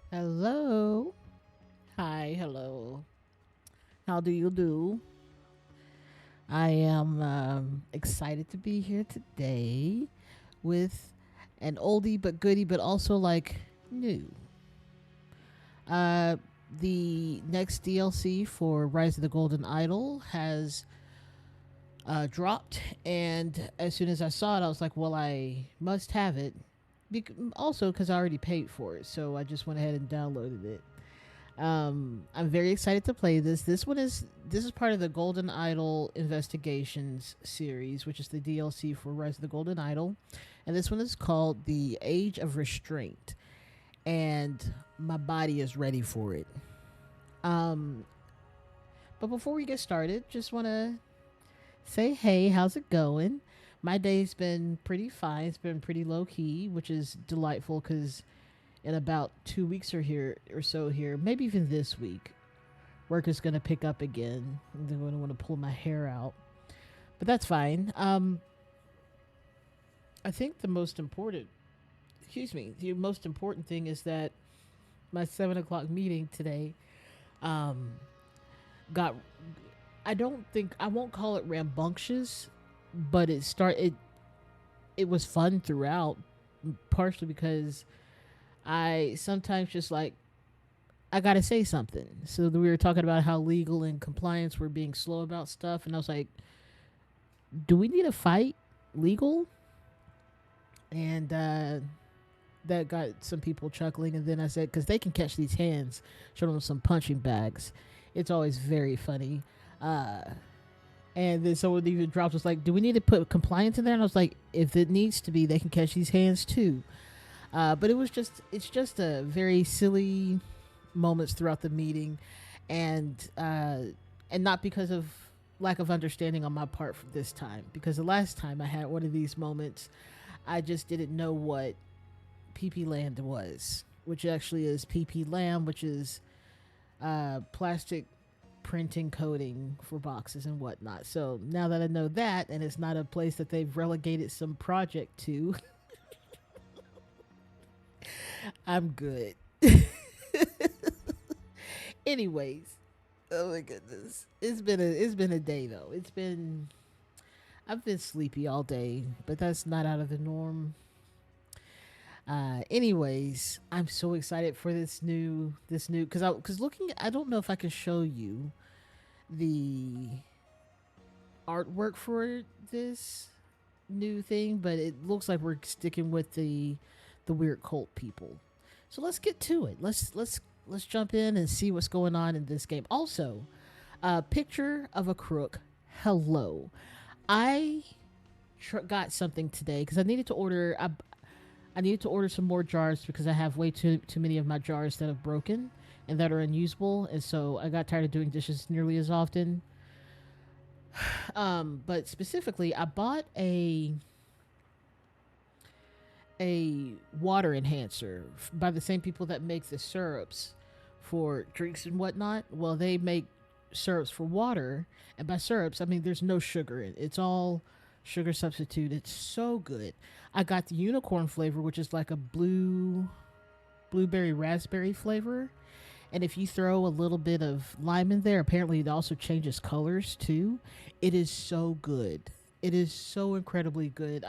Hello. Hi, hello. How do you do? I am excited to be here today with an oldie but goodie, but also like new. Uh, the next DLC for Rise of the Golden Idol has dropped, and as soon as I saw it, I was like, well, I must have it. Also, because I already paid for it, so I just went ahead and downloaded it. I'm very excited to play this. This is part of the Golden Idol Investigations series, which is the DLC for Rise of the Golden Idol, and this one is called the Age of Restraint, and my body is ready for it. Um, but before we get started, just want to say, hey, how's it going? My day's been pretty fine. It's been pretty low key, which is delightful because in about 2 weeks or so here, maybe even this week, work is going to pick up again. I'm going to want to pull my hair out, but that's fine. I think the most important thing is that my 7 o'clock meeting today um, got. I don't think I won't call it rambunctious, but it was fun throughout, partially because I sometimes just like I gotta say something. So we were talking about how legal and compliance were being slow about stuff, and I was like, "Do we need a fight legal?" And that got some people chuckling. And then I said, "Because they can catch these hands, show them some punching bags. It's always very funny." Uh, and then someone even dropped was like, "Do we need to put compliance in there?" And I was like, "If it needs to be, they can catch these hands too." But it's just a very silly moments throughout the meeting, and not because of lack of understanding on my part for this time. Because the last time I had one of these moments, I just didn't know what PP Land was, which actually is PP Lam, which is plastic printing coating for boxes and whatnot. So now that I know that, and it's not a place that they've relegated some project to, I'm good. Anyways, oh my goodness, it's been a day though. I've been sleepy all day, but that's not out of the norm. Anyways, I'm so excited for this new because looking, I don't know if I can show you the artwork for this new thing, but it looks like we're sticking with the weird cult people. So let's get to it. Let's jump in and see what's going on in this game. Also, a picture of a crook. Hello, I got something today because I needed to order. I needed to order some more jars because I have way too many of my jars that have broken and that are unusable, and so I got tired of doing dishes nearly as often. But specifically, I bought a water enhancer by the same people that make the syrups for drinks and whatnot. Well, they make syrups for water, and by syrups, I mean there's no sugar in it. It's all sugar substitute. It's so good. I got the unicorn flavor, which is like a blueberry raspberry flavor. And if you throw a little bit of lime in there, apparently it also changes colors too. It is so good. It is so incredibly good.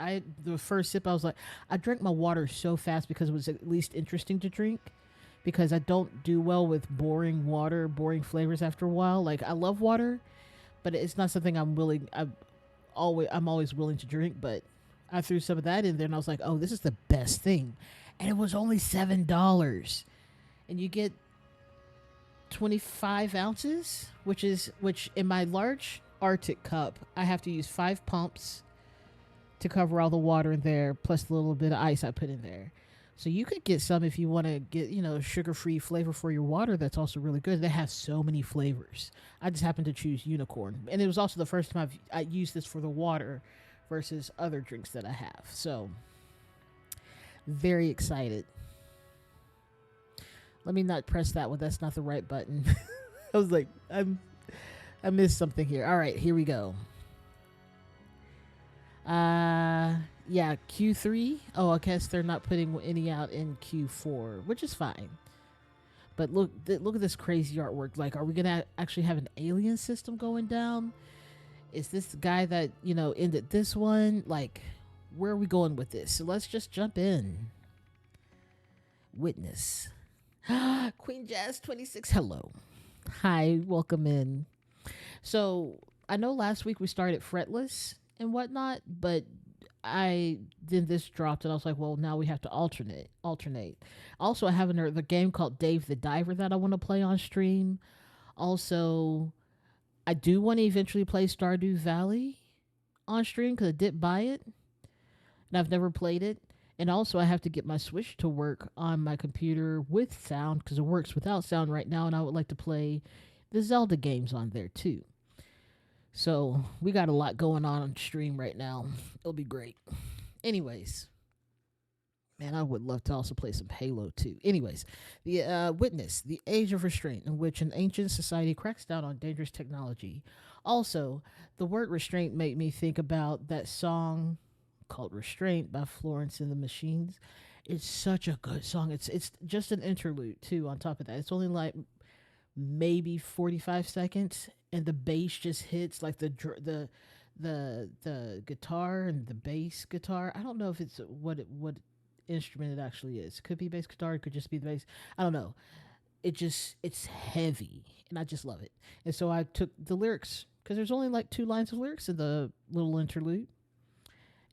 The first sip I was like, I drank my water so fast because it was at least interesting to drink, because I don't do well with boring water, boring flavors after a while. Like I love water, but it's not something I'm always willing to drink, but I threw some of that in there and I was like, "Oh, this is the best thing." And it was only $7. And you get 25 ounces, which in my large Arctic cup, I have to use 5 pumps to cover all the water in there, plus the little bit of ice I put in there. So you could get some if you want to get, sugar-free flavor for your water. That's also really good. They have so many flavors. I just happened to choose unicorn, and it was also the first time I used this for the water versus other drinks that I have. So very excited. Let me not press that one. That's not the right button. I was like, I missed something here. All right, here we go. Yeah, Q3. Oh, I guess they're not putting any out in Q4, which is fine. But look at this crazy artwork. Like, are we gonna actually have an alien system going down? Is this the guy that ended this one? Like, where are we going with this? So let's just jump in. Witness. Queen Jazz 26. Hello. Hi, welcome in. So I know last week we started fretless and whatnot, but I then this dropped and I was like, well, now we have to alternate. Also, I have another game called Dave the Diver that I want to play on stream. Also, I do want to eventually play Stardew Valley on stream because I did buy it and I've never played it. And also, I have to get my Switch to work on my computer with sound because it works without sound right now, and I would like to play the Zelda games on there too. So we got a lot going on stream right now. It'll be great. Anyways, man, I would love to also play some Halo too. Anyways, the Witness, the Age of Restraint, in which an ancient society cracks down on dangerous technology. Also, the word restraint made me think about that song called Restraint by Florence and the Machines. It's such a good song. It's just an interlude too on top of that. It's only like maybe 45 seconds and the bass just hits like the guitar and the bass guitar. I don't know if it's what instrument it actually is. It could be bass guitar, it could just be the bass. I don't know. It's heavy and I just love it. And so I took the lyrics because there's only like 2 lines of lyrics in the little interlude.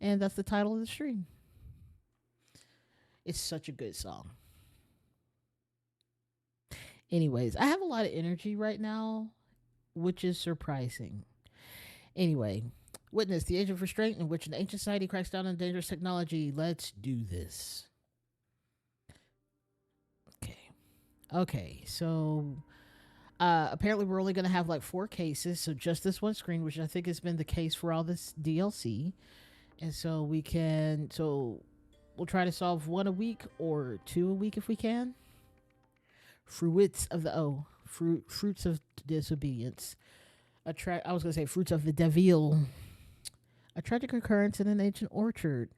And that's the title of the stream. It's such a good song. Anyways, I have a lot of energy right now, which is surprising. Anyway, Witness, the Age of Restraint, in which an ancient society cracks down on dangerous technology. Let's do this. Okay, so apparently we're only going to have like 4 cases, so just this one screen, which I think has been the case for all this DLC. And so we'll try to solve 1 a week or 2 a week if we can. Fruits of disobedience. I was gonna say fruits of the devil. A tragic occurrence in an ancient orchard.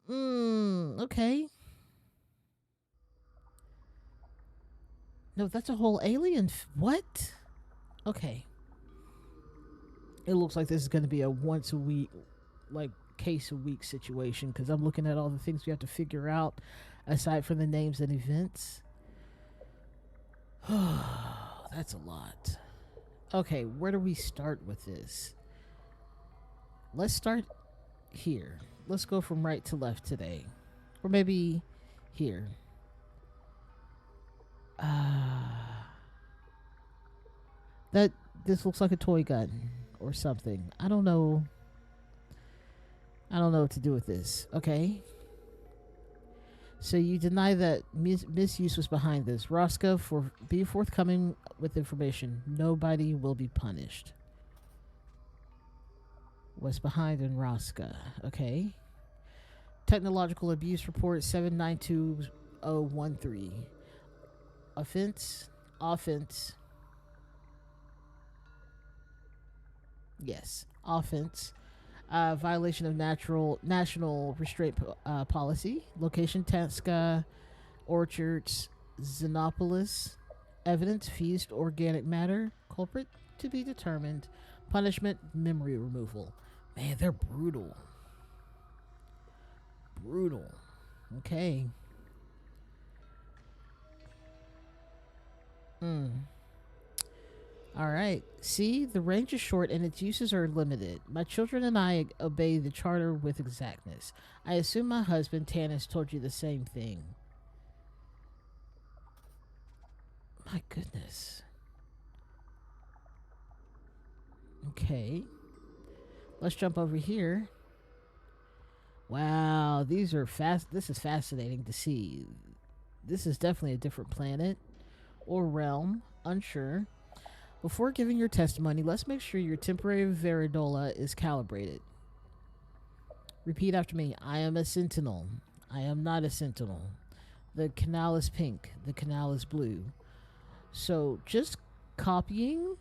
Okay. No, that's a whole alien. What? Okay. It looks like this is gonna be a once a week, like case a week situation because I'm looking at all the things we have to figure out aside from the names and events. That's a lot. Okay, where do we start with this? Let's start here. Let's go from right to left today. Or maybe here. That this looks like a toy gun or something. I don't know what to do with this. Okay. So you deny that misuse was behind this. Roscoe, for be forthcoming with information. Nobody will be punished. What's behind in Roscoe? Okay. Technological abuse report 792013. Offense. Yes. Offense. Violation of national restraint policy. Location: Tanska Orchards, Xenopolis. Evidence: fused organic matter. Culprit to be determined. Punishment: memory removal. Man, they're brutal. Okay. All right. See, the range is short and its uses are limited. My children and I obey the charter with exactness. I assume my husband, Tanis, told you the same thing. My goodness. Okay. Let's jump over here. Wow, these are fast. This is fascinating to see. This is definitely a different planet or realm. Unsure. Before giving your testimony, let's make sure your temporary varidola is calibrated. Repeat after me. I am a sentinel. I am not a sentinel. The canal is pink. The canal is blue. So just copying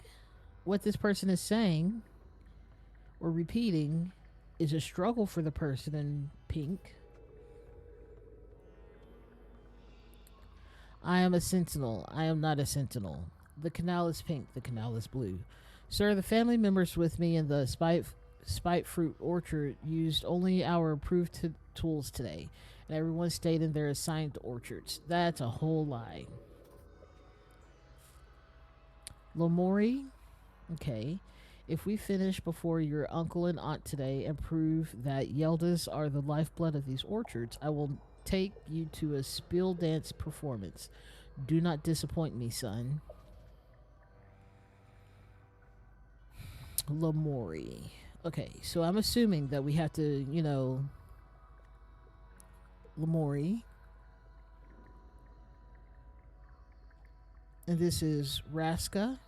what this person is saying or repeating is a struggle for the person in pink. I am a sentinel. I am not a sentinel. The canal is pink. The canal is blue. Sir, the family members with me in the spite fruit orchard used only our approved tools today, and everyone stayed in their assigned orchards. That's a whole lie. Lomori, okay. If we finish before your uncle and aunt today and prove that Yeldas are the lifeblood of these orchards, I will take you to a spiel dance performance. Do not disappoint me, son. Lomori. Okay, so I'm assuming that we have to, Lomori. And this is Raska.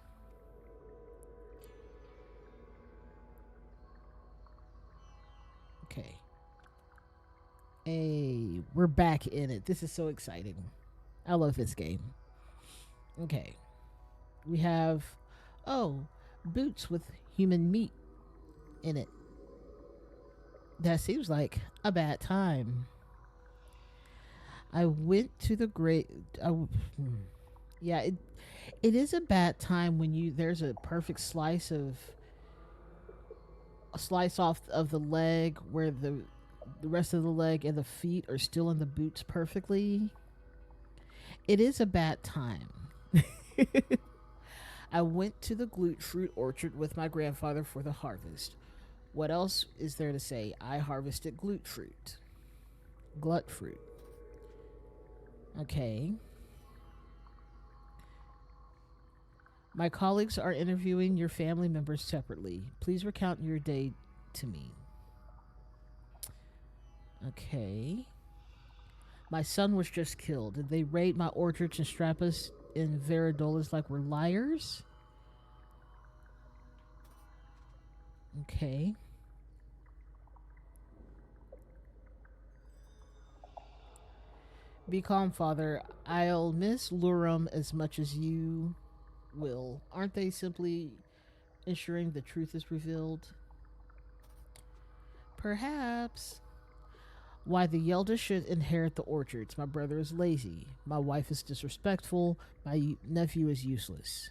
Okay. Hey, we're back in it. This is so exciting. I love this game. Okay. We have, boots with human meat in it. That seems like a bad time. I went to the great. Yeah, it is a bad time when there's a perfect slice off of the leg where the rest of the leg and the feet are still in the boots perfectly. It is a bad time. I went to the glute fruit orchard with my grandfather for the harvest. What else is there to say? I harvested glute fruit. Glut fruit. Okay. My colleagues are interviewing your family members separately. Please recount your day to me. Okay. My son was just killed. Did they raid my orchards and strap us in Veridolas like we're liars? Okay. Be calm, father. I'll miss Lurum as much as you will. Aren't they simply ensuring the truth is revealed? Perhaps. Why the Yelda should inherit the orchards. My brother is lazy. My wife is disrespectful. My nephew is useless.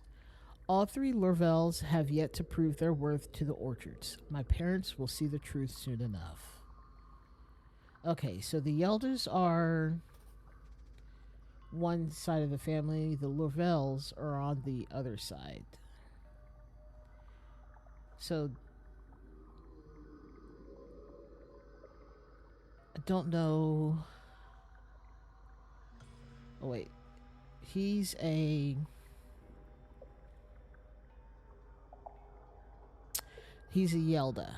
All three Lorvels have yet to prove their worth to the orchards. My parents will see the truth soon enough. Okay, so the Yeldas are one side of the family. The Lorvels are on the other side. So I don't know. Oh wait, he's a Yelda.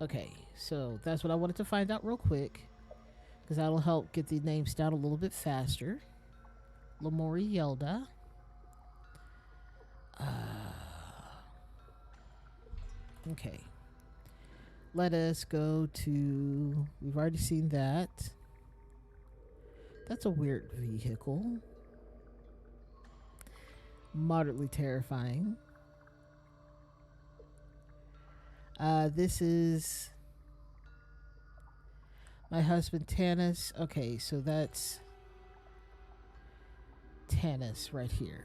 Okay, so that's what I wanted to find out real quick, because that'll help get the names down a little bit faster. Lamori Yelda. Okay. Let us go to. We've already seen that. That's a weird vehicle. Moderately terrifying. This is my husband Tanis. Okay, so that's Tanis right here.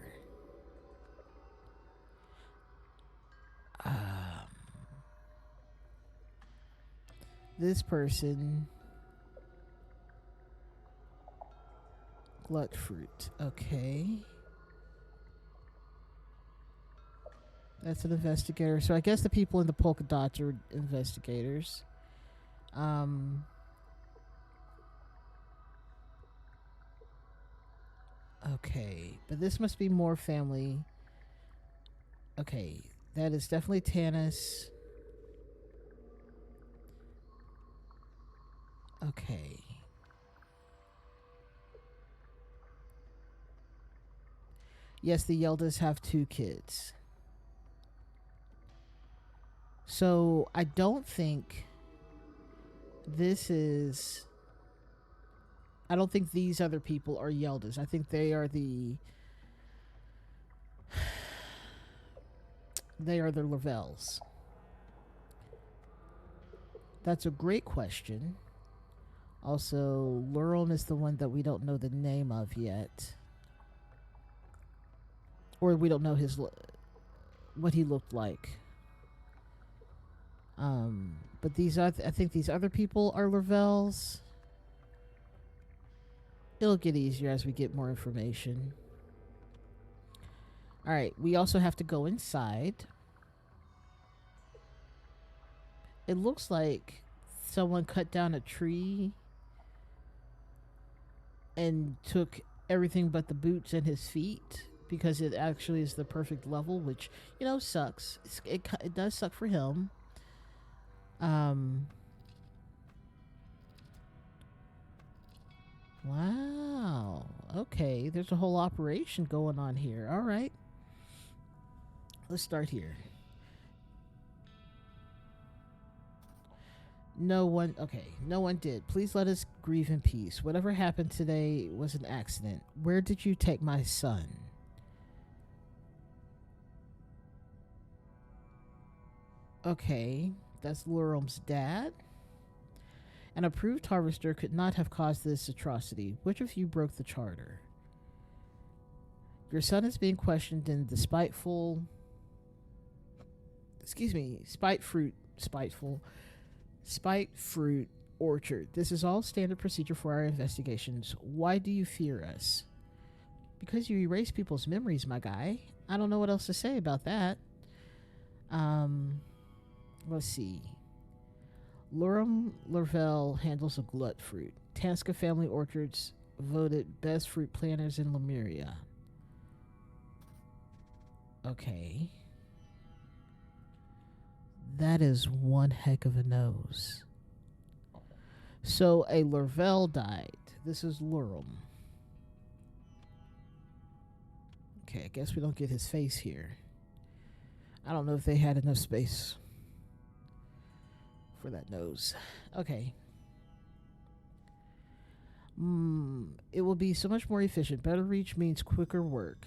This person, glut fruit. Okay. That's an investigator. So I guess the people in the polka dots are investigators. Okay, but this must be more family. Okay, that is definitely Tanis. Okay. Yes, the Yeldas have 2 kids. So I don't think this is. I don't think these other people are Yeldas. I think they are the. They are the Lavelles. That's a great question. Also, Lurum is the one that we don't know the name of yet. or we don't know what he looked like. But these are, I think these other people are Lervels. It'll get easier as we get more information. All right, we also have to go inside. It looks like someone cut down a tree and took everything but the boots and his feet because it actually is the perfect level, which, sucks. It does suck for him. Wow. Okay, there's a whole operation going on here. All right. Let's start here. No one did. Please let us grieve in peace. Whatever happened today was an accident. Where did you take my son? Okay, that's Lurum's dad. An approved harvester could not have caused this atrocity. Which of you broke the charter? Your son is being questioned in the spite fruit orchard. This is all standard procedure for our investigations. Why do you fear us? Because you erase people's memories, my guy. I don't know what else to say about that. Let's see. Lurum Lervel handles a glut fruit. Tanska Family Orchards voted best fruit planters in Lemuria. Okay. That is one heck of a nose. So a Lervel died. This is Lurum. Okay, I guess we don't get his face here. I don't know if they had enough space for that nose. Okay. It will be so much more efficient. Better reach means quicker work.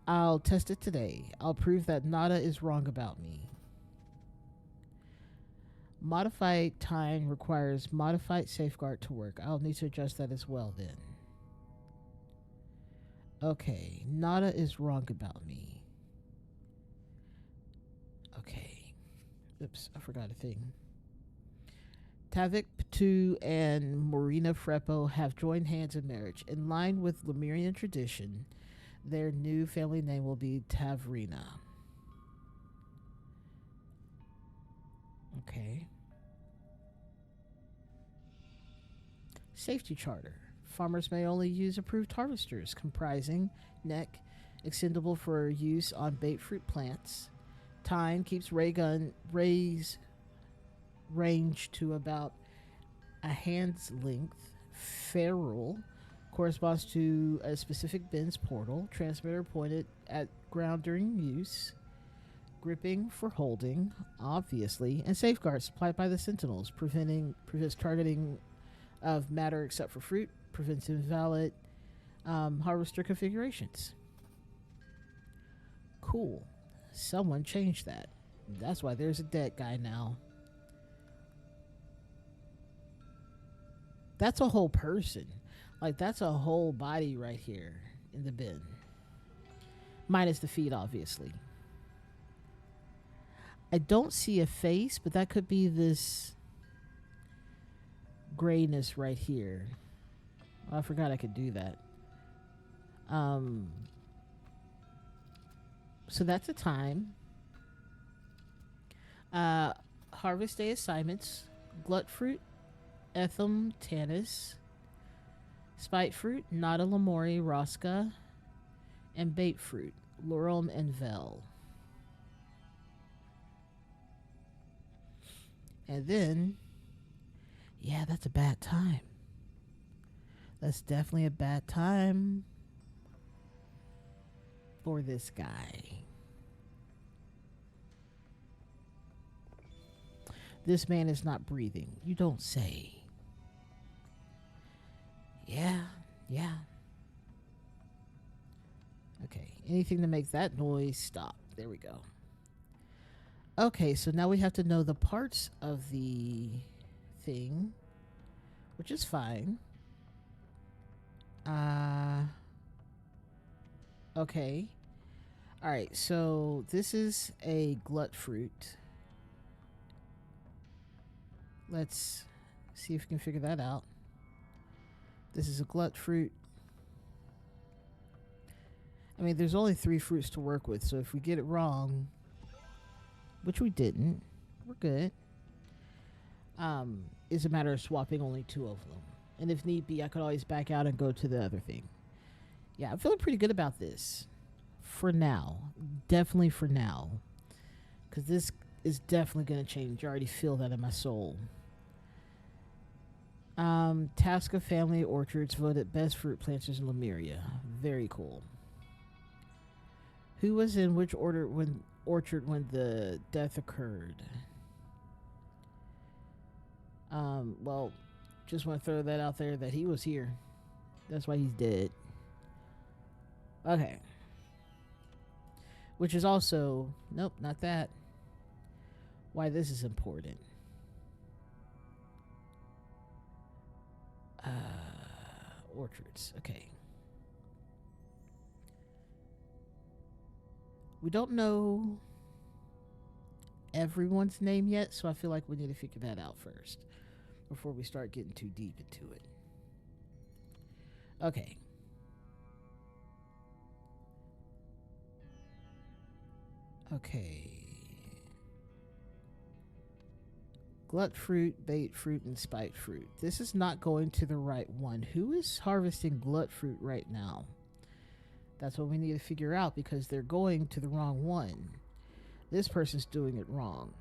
I'll test it today. I'll prove that Nada is wrong about me. Modified time requires modified safeguard to work. I'll need to adjust that as well then. Okay, Nada is wrong about me. Okay. Oops, I forgot a thing. Tavik Patu and Morina Freppo have joined hands in marriage. In line with Lemurian tradition, their new family name will be Tavrina. Okay. Safety charter. Farmers may only use approved harvesters comprising neck, extendable for use on bait fruit plants. Time keeps rays range to about a hand's length. Ferrule corresponds to a specific bin's portal. Transmitter pointed at ground during use. Gripping for holding, obviously, and safeguards supplied by the sentinels, prevents targeting of matter except for fruit, prevents invalid harvester configurations. Cool. Someone changed that. That's why there's a dead guy now. That's a whole person. Like, that's a whole body right here in the bin. Minus the feet, obviously. I don't see a face, but that could be this grayness right here. Oh, I forgot I could do that. So that's a time. Harvest day assignments: glut fruit, Etham Tanis, spite fruit, Nada Lamori, Rosca, and bait fruit, Lorum and Vel. And then, yeah, that's a bad time. That's definitely a bad time for this guy. This man is not breathing. You don't say. Yeah. Okay, anything to make that noise stop. There we go. Okay, so now we have to know the parts of the thing, which is fine. Okay. All right, so this is a glut fruit. Let's see if we can figure that out. This is a glut fruit. I mean, there's only 3 fruits to work with, so if we get it wrong, which we didn't, we're good. It's a matter of swapping only 2 of them. And if need be, I could always back out and go to the other thing. Yeah, I'm feeling pretty good about this. For now. Definitely for now. Because this is definitely going to change. I already feel that in my soul. Tasca Family Orchards voted best fruit planters in Lemuria. Very cool. Who was in which orchard when the death occurred? Well, just want to throw that out there that he was here. That's why he's dead. Okay. Which is also, nope, not that. Why this is important. Orchards, okay. We don't know everyone's name yet, so I feel like we need to figure that out first before we start getting too deep into it. Okay. Okay. Glut fruit, bait fruit, and spite fruit. This is not going to the right one. Who is harvesting glut fruit right now? That's what we need to figure out because they're going to the wrong one. This person's doing it wrong.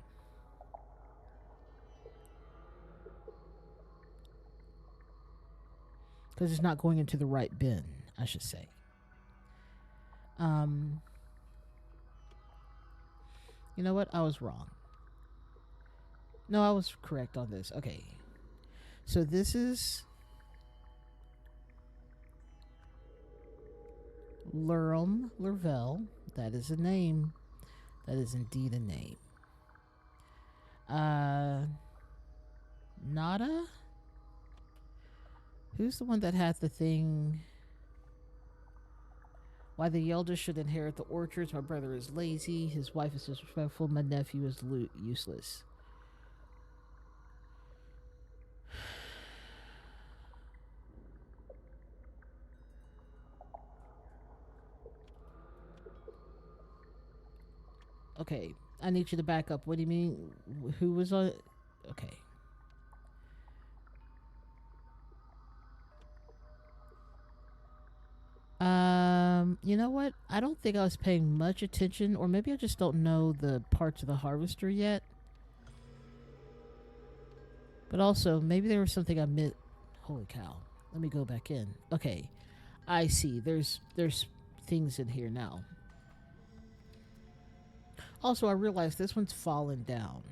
Because it's not going into the right bin, I should say. You know what? I was wrong. No, I was correct on this. Okay. So this is Lurvel. That is a name. That is indeed a name. Nada? Who's the one that had the thing? Why the eldest should inherit the orchards. My brother is lazy. His wife is disrespectful. My nephew is useless. Okay, I need you to back up. What do you mean? Who was on? Okay. You know what? I don't think I was paying much attention, or maybe I just don't know the parts of the harvester yet. But also, maybe there was something I missed. Holy cow. Let me go back in. Okay. I see. There's things in here now. Also, I realized this one's fallen down.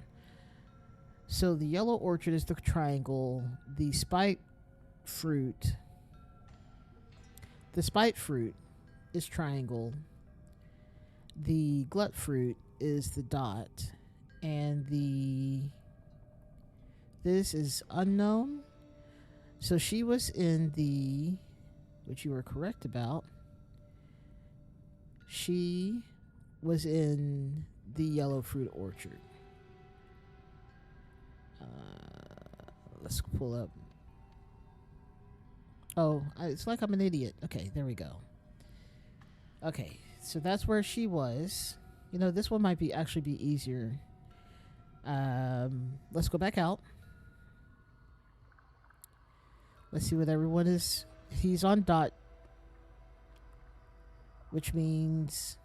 So the yellow orchard is the triangle. The spite fruit is triangle. The glut fruit is the dot. And this is unknown. So she was in the, which you were correct about. She was in the yellow fruit orchard. Let's pull up. Oh, it's like I'm an idiot. Okay, there we go. Okay, so that's where she was. You know, this one might be actually be easier. Let's go back out. Let's see what everyone is. He's on dot, which means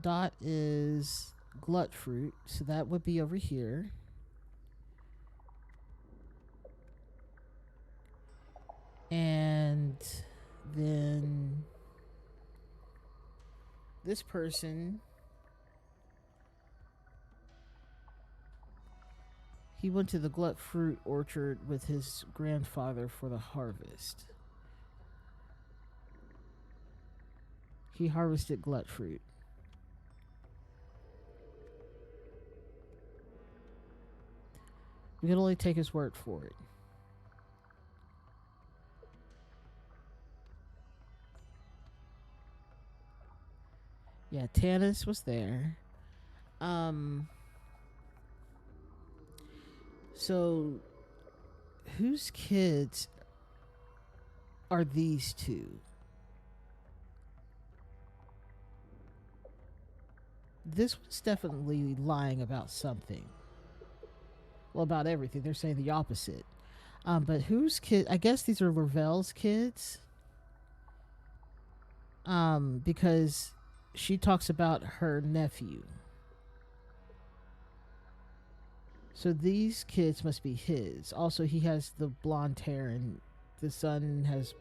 dot is glut fruit, so that would be over here. And then this person, he went to the glut fruit orchard with his grandfather for the harvest. He harvested glut fruit. We can only take his word for it. Yeah, Tanis was there. Um, so whose kids are these two? This one's definitely lying about something. Well, about everything. They're saying the opposite. But whose kid? I guess these are Lavell's kids. Because she talks about her nephew. So these kids must be his. Also, he has the blonde hair, and the son has,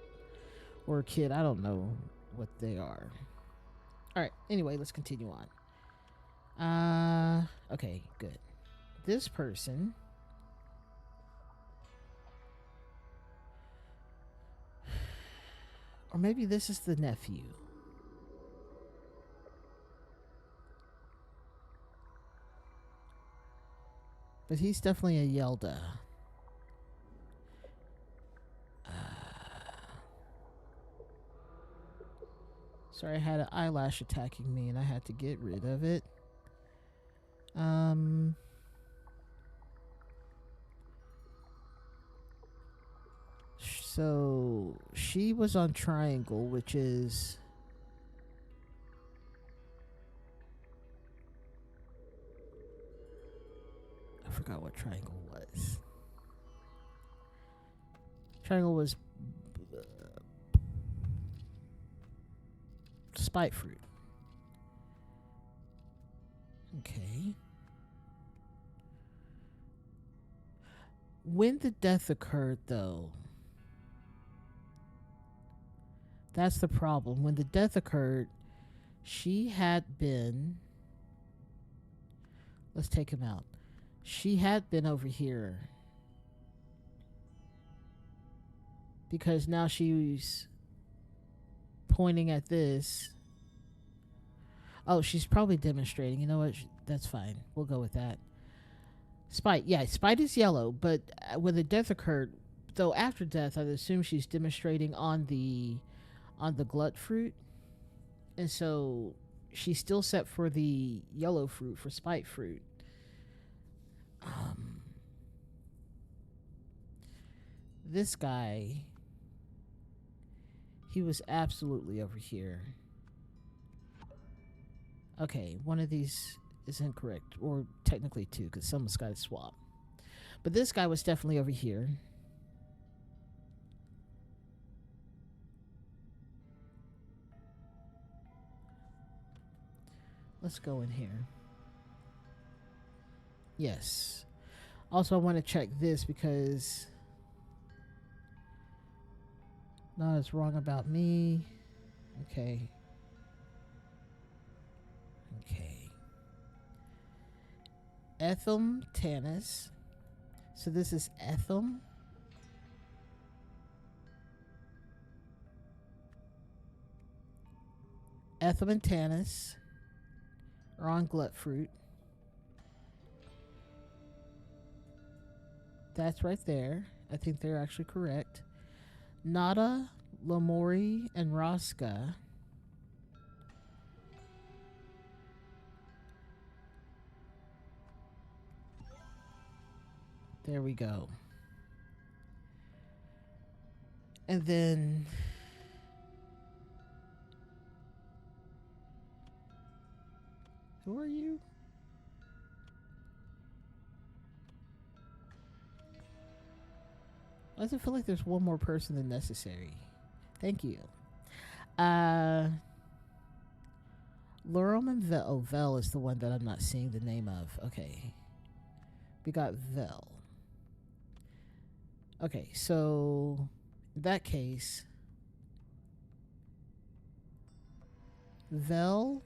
or a kid. I don't know what they are. All right. Anyway, let's continue on. Okay, good. This person. Or maybe this is the nephew. But he's definitely a Yelda. Sorry, I had an eyelash attacking me and I had to get rid of it. So she was on Triangle, which is I forgot what Triangle was. Triangle was Spite Fruit. Okay. When the death occurred, though, that's the problem. When the death occurred, she had been. Let's take him out. She had been over here. Because now she's pointing at this. Oh, she's probably demonstrating. You know what? That's fine. We'll go with that. Spite. Yeah, Spite is yellow, but when the death occurred, though after death, I'd assume she's demonstrating on the glut fruit. And so she's still set for the yellow fruit, for Spite fruit. This guy, he was absolutely over here. Okay, one of these is incorrect, or technically two, because someone's got to swap. But this guy was definitely over here. Let's go in here. Yes. Also, I want to check this because not as wrong about me. Okay. Okay. Etham Tanis. So this is Etham. Etham and Tanis are on glut fruit. That's right there. I think they're actually correct. Nada, Lamori, and Rosca. There we go. And then who are you? Why does it feel like there's one more person than necessary? Thank you. Lurum and Vel. Oh, Vel is the one that I'm not seeing the name of. Okay. We got Vel. Okay, so in that case, Vel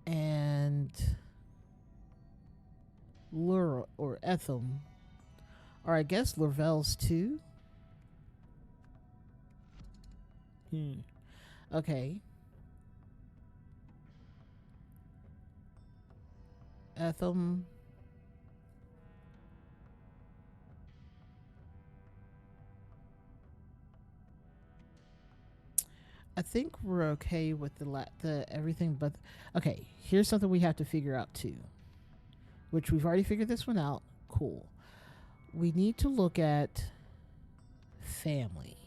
and Lur or Etham are, I guess, Lurvel's too. Okay. Etham. I think we're okay with the everything, but okay. Here's something we have to figure out too, which we've already figured this one out. Cool. We need to look at family.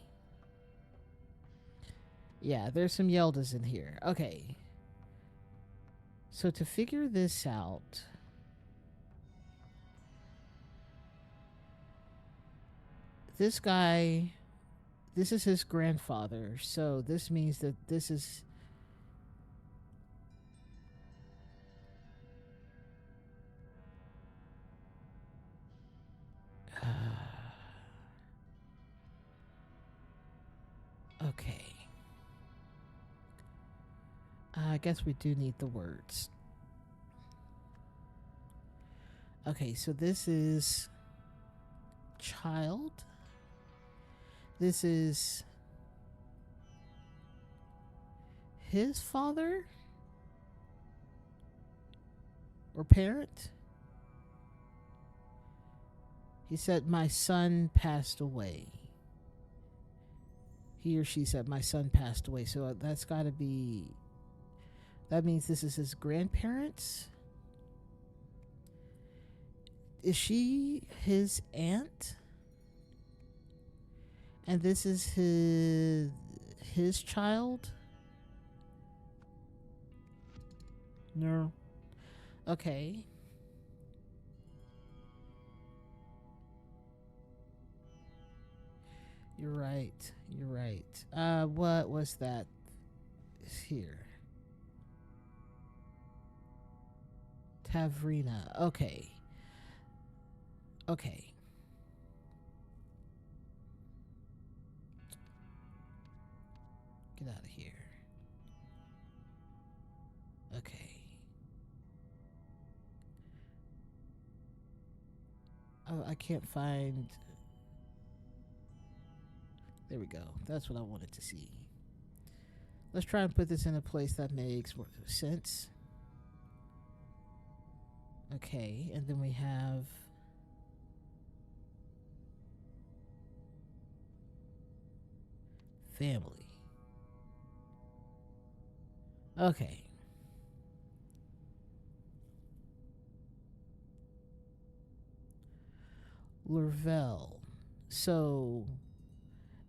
Yeah, there's some Yeldas in here. Okay. So to figure this out, this guy, this is his grandfather. So this means that this is. Okay. I guess we do need the words. Okay, so this is child. This is his father or parent. He said, my son passed away. He or she said, my son passed away. So that's got to be. That means this is his grandparents. Is she his aunt? And this is his child? No. Okay. You're right. You're right. What was that here? Tavrina. Okay. Okay. Get out of here. Okay. Oh, I can't find. There we go. That's what I wanted to see. Let's try and put this in a place that makes more sense. Okay, and then we have family. Okay. Lervell. So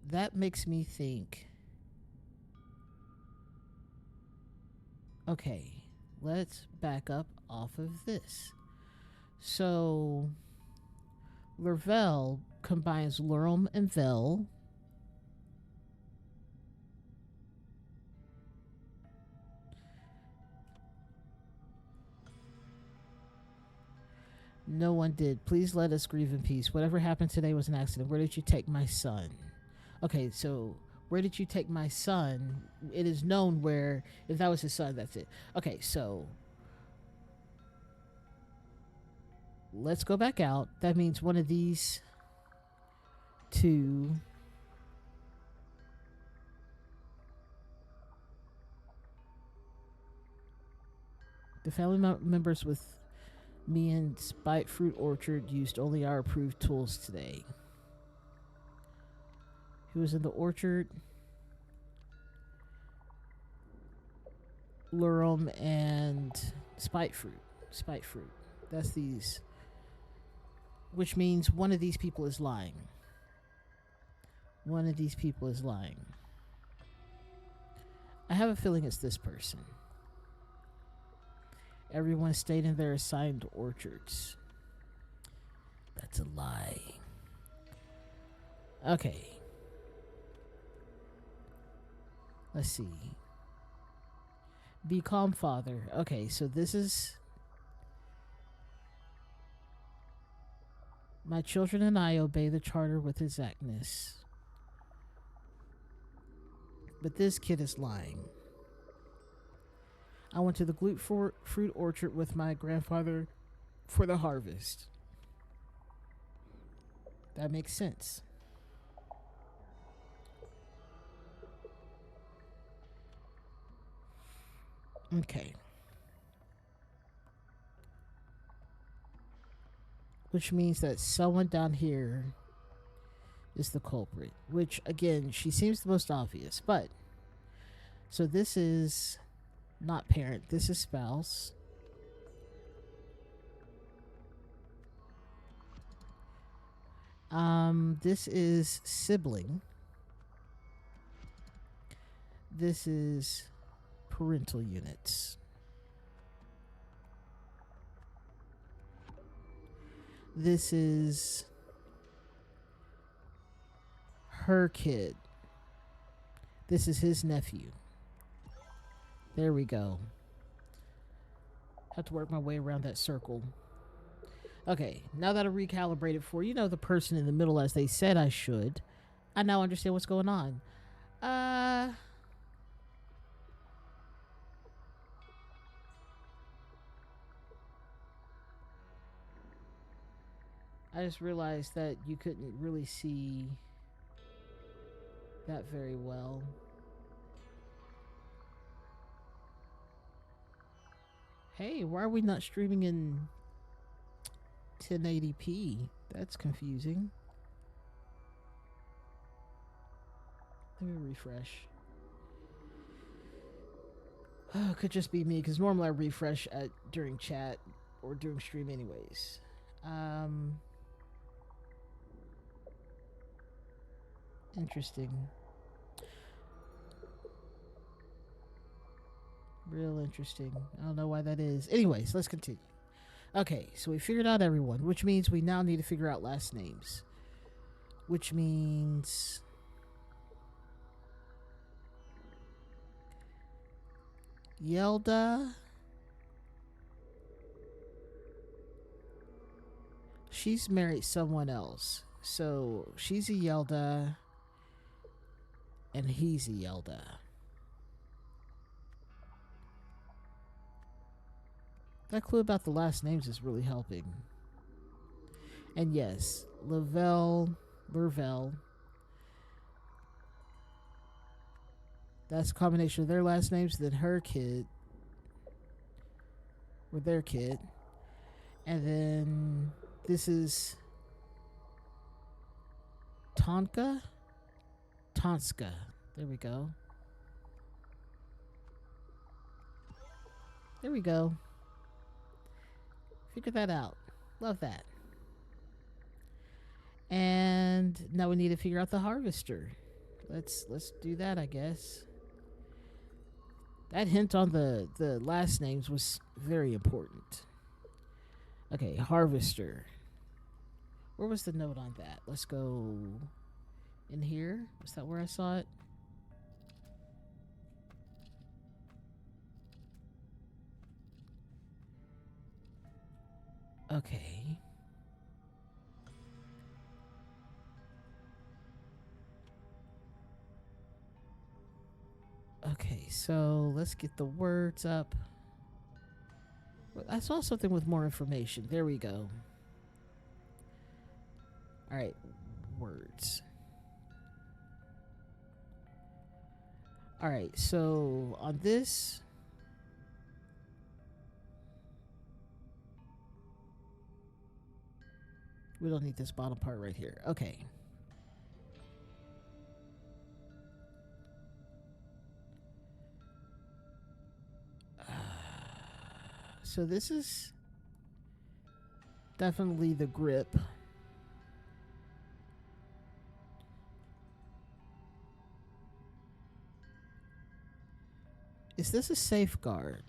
that makes me think. Okay, let's back up off of this. So Lervell combines Lurum and Vel. No one did. Please let us grieve in peace. Whatever happened today was an accident. Where did you take my son? Okay, so where did you take my son? It is known where, if that was his son, that's it. Okay, so let's go back out. That means one of these two. The family members with me and Spite Fruit Orchard used only our approved tools today. Who was in the orchard? Lurum and Spite Fruit. Spite Fruit. That's these. Which means one of these people is lying. One of these people is lying. I have a feeling it's this person. Everyone stayed in their assigned orchards. That's a lie. Okay. Let's see. Be calm, father. Okay, so this is. My children and I obey the charter with exactness. But this kid is lying. I went to the fruit orchard with my grandfather for the harvest. That makes sense. Okay. Which means that someone down here is the culprit. Which, again, she seems the most obvious. But So this is not parent, this is spouse. This is sibling. This is parental units. This is her kid. This is his nephew. There we go. Have to work my way around that circle. Okay, now that I recalibrated for, the person in the middle as they said I should, I now understand what's going on. I just realized that you couldn't really see that very well. Hey, why are we not streaming in 1080p? That's confusing. Let me refresh. Oh, it could just be me, because normally I refresh during chat or during stream anyways. Interesting. Real interesting. I don't know why that is. Anyways, let's continue. Okay, so we figured out everyone, which means we now need to figure out last names. Which means... Yelda. She's married someone else. So she's a Yelda. And he's a Yelda. That clue about the last names is really helping. And yes, Lervel. That's a combination of their last names, then her kid. Or their kid. And then this is Tonka? Tonska. There we go. There we go. Figure that out. Love that. And now we need to figure out the harvester. Let's do that, I guess. That hint on the last names was very important. Okay, harvester. Where was the note on that? Let's go in here. Was that where I saw it? Okay. Okay, so let's get the words up. I saw something with more information. There we go. All right, words. All right, so on this, we don't need this bottom part right here. Okay. So this is definitely the grip. Is this a safeguard?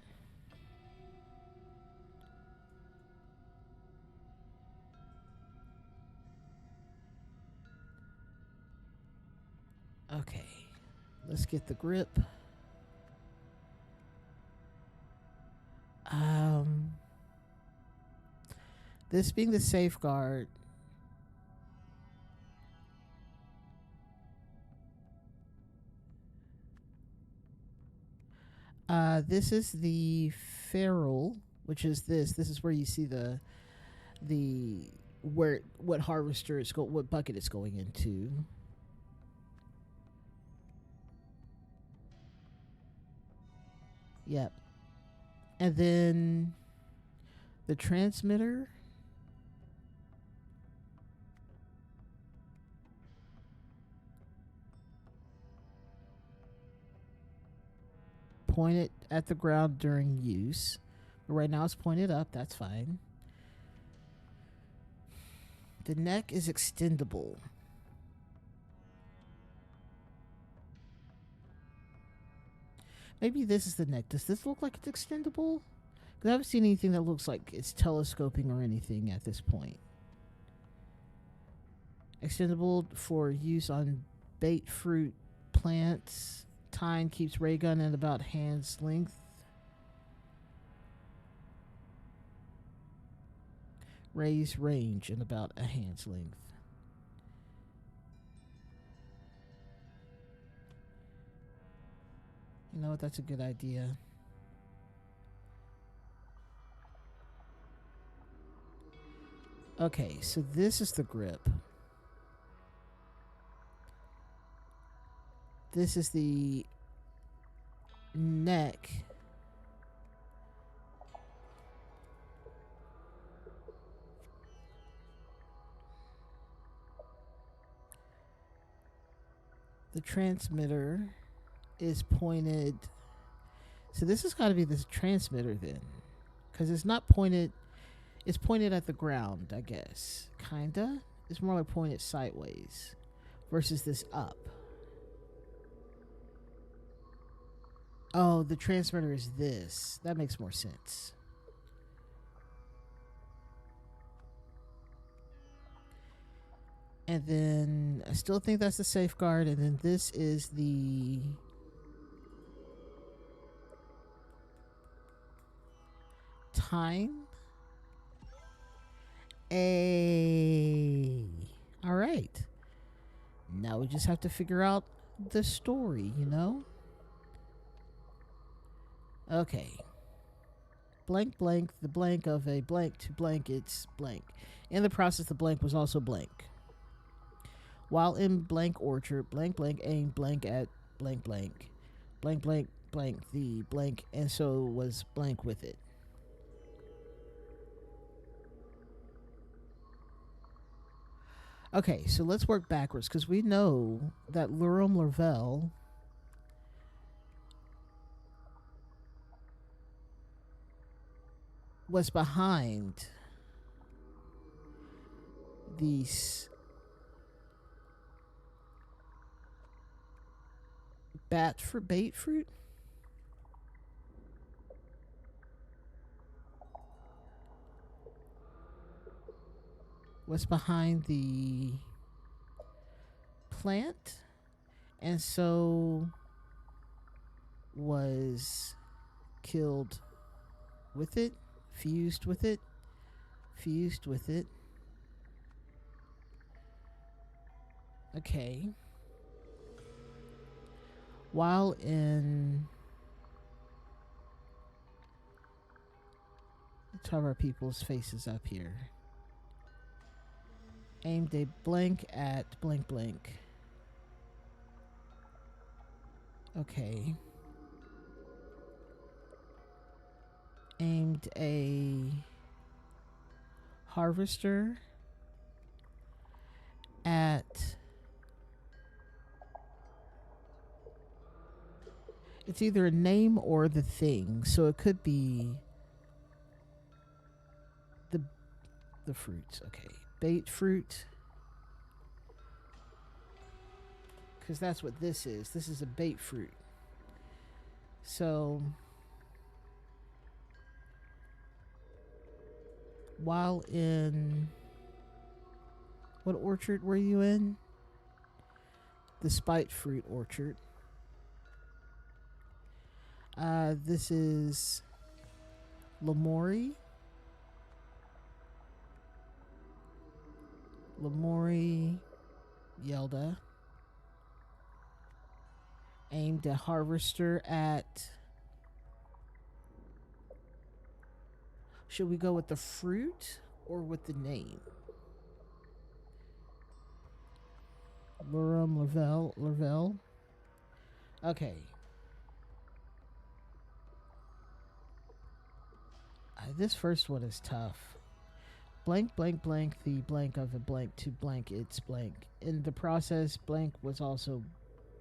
Okay. Let's get the grip. This being the safeguard. This is the ferrule, which is this. This is where you see the what harvester is what bucket it's going into. Yep. And then the transmitter. pointed at the ground during use. But right now it's pointed up. That's fine. The neck is extendable. Maybe this is the neck. Does this look like it's extendable? Because I haven't seen anything that looks like it's telescoping or anything at this point. Extendable for use on bait fruit plants. Tine keeps ray gun at about hand's length. Raise range in about a hand's length. You know what? That's a good idea. Okay, so this is the grip. This is the neck. The transmitter is pointed. So this has got to be the transmitter then. Because it's not pointed. It's pointed at the ground, I guess. Kinda. It's more like pointed sideways. Versus this up. Oh, the transmitter is this. That makes more sense. And then I still think that's the safeguard. And then this is the time. All right. Now we just have to figure out the story, you know? Okay. Blank, blank, the blank of a blank to blank, it's blank. In the process, the blank was also blank. While in blank orchard, blank, blank, aim blank at blank, blank. Blank, blank, blank, the blank, and so was blank with it. Okay, so let's work backwards, because we know that Lurum Lervel was behind these bait fruit. Was behind the plant, and so was killed with it, fused with it. Okay. While in, let's have our people's faces up here. Aimed a blank at blank blank. Okay. Aimed a harvester at, it's either a name or the thing, so it could be the fruits. Okay. Bait fruit, because that's what this is. This is a bait fruit. So while in, what orchard were you in? The spite fruit orchard. This is Lamori. Yelda. Aimed a harvester at, should we go with the fruit or with the name? Lurum Lervel. Okay. This first one is tough. Blank, blank, blank, the blank of a blank to blank, it's blank. In the process, blank was also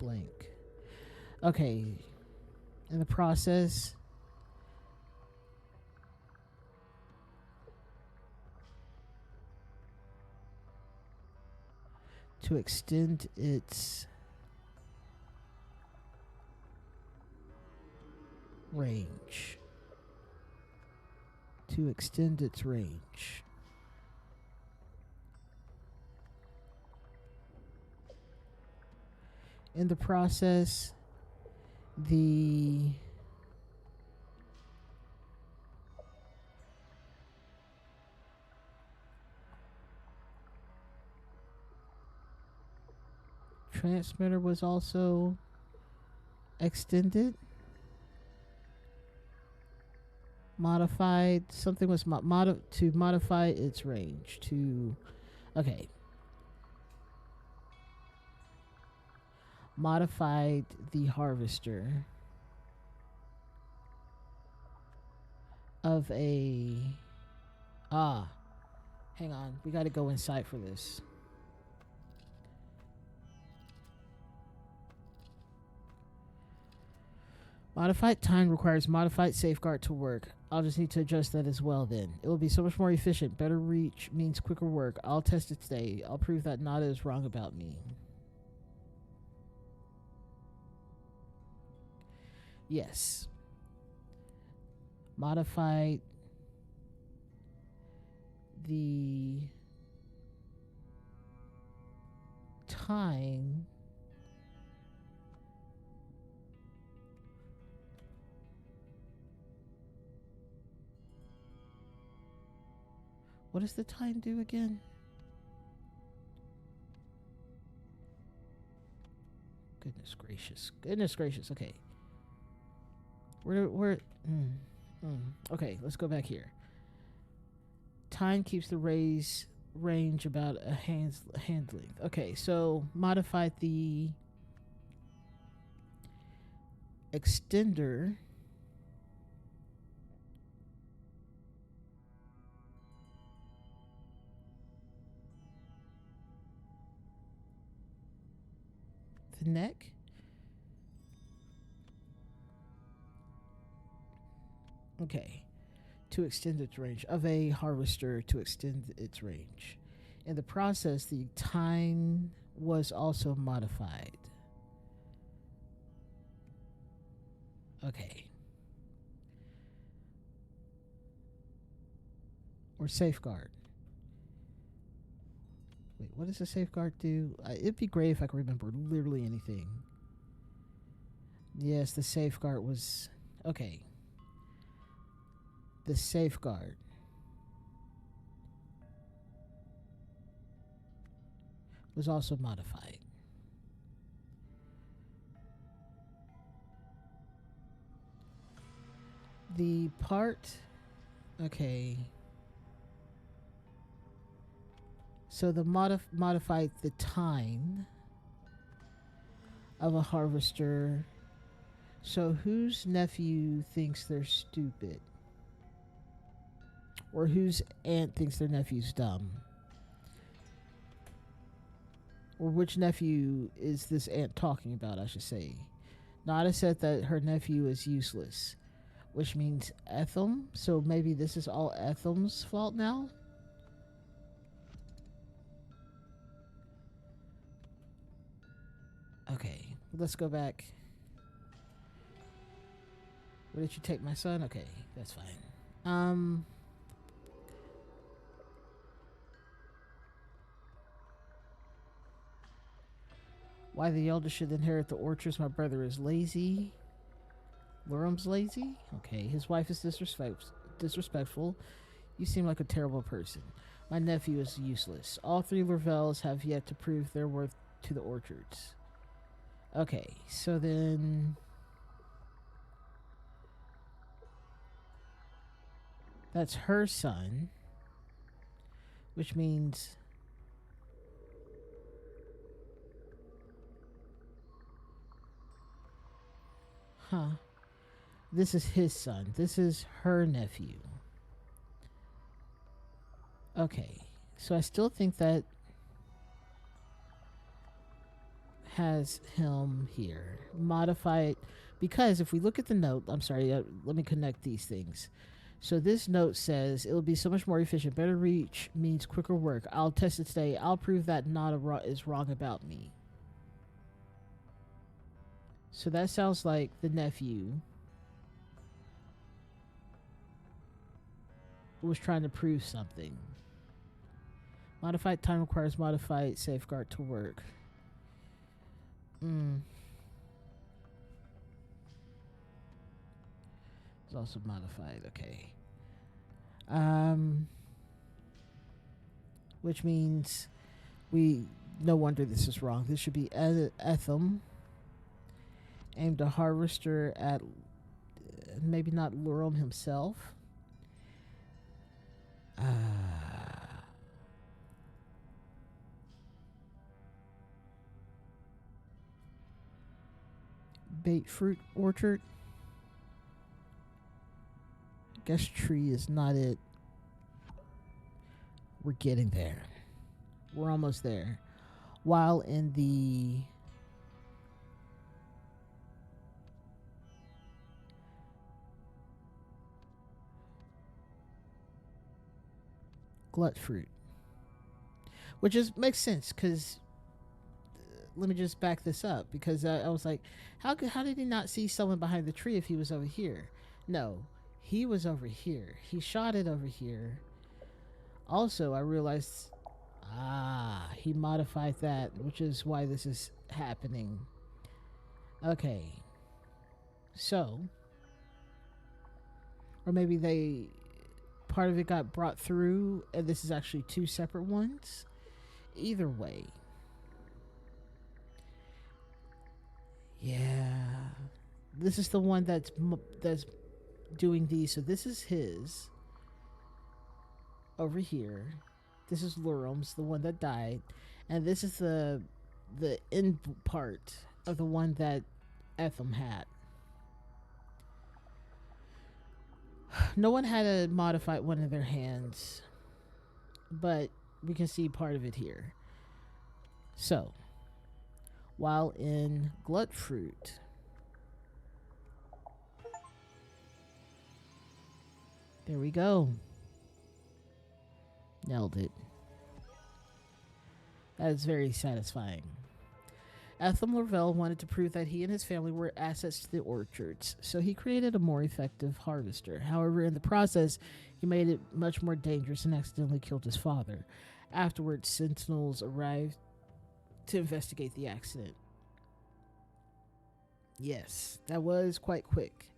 blank. Okay. In the process, to extend its range. To extend its range. In the process, the transmitter was also extended, modified. Something was to modify its range. To okay, modified the harvester of a hang on, we got to go inside for this. Modified time requires modified safeguard to work. I'll just need to adjust that as well then. It will be so much more efficient. Better reach means quicker work. I'll test it today. I'll prove that Nada is wrong about me. Yes. Modified the time what does the time do again? Goodness gracious. Goodness gracious. Okay. Okay, let's go back here. Time keeps the range about a hand length. Okay, so modify the extender the neck. Okay. To extend its range of a harvester to extend its range. In the process, the time was also modified. Okay. Or safeguard. Wait, what does a safeguard do? It'd be great if I could remember literally anything. Yes, the safeguard was... Okay. The safeguard was also modified. The part... Okay. So the modified the time of a harvester. So whose nephew thinks they're stupid? Or whose aunt thinks their nephew's dumb? Or which nephew is this aunt talking about, I should say? Nada said that her nephew is useless, which means Etham. So maybe this is all Etham's fault now? Okay, let's go back. Where did you take my son? Okay, that's fine. Why the elder should inherit the orchards. My brother is lazy. Lurum's lazy? Okay, his wife is disrespectful. You seem like a terrible person. My nephew is useless. All three Lurvels have yet to prove their worth to the orchards. Okay, so then... That's her son. Which means... Huh. This is his son. This is her nephew. Okay. So I still think that has him here. Modify it. Because if we look at the note, I'm sorry, let me connect these things. So this note says it'll be so much more efficient. Better reach means quicker work. I'll test it today. I'll prove that Nada is wrong about me. So that sounds like the nephew was trying to prove something. Modified time requires modified safeguard to work. It's also modified. Okay. Which means we. No wonder this is wrong. This should be Etham. Aimed a harvester at maybe not Lurum himself. Bait fruit orchard. Guess tree is not it. We're getting there. We're almost there. While in the glut fruit, which is makes sense because let me just back this up because I was like, how did he not see someone behind the tree if he was over here? No, he was over here. He shot it over here. Also, I realized, he modified that, which is why this is happening. Okay, so, or maybe part of it got brought through, and this is actually two separate ones. Either way. Yeah. This is the one that's doing these. So this is his over here. This is Lurum's, the one that died, and this is the end part of the one that Etham had. No one had a modified one in their hands, but we can see part of it here. So, while in glut fruit, there we go. Nailed it. That is very satisfying. Etham Lavelle wanted to prove that he and his family were assets to the orchards, so he created a more effective harvester. However, in the process, he made it much more dangerous and accidentally killed his father. Afterwards, sentinels arrived to investigate the accident. Yes, that was quite quick.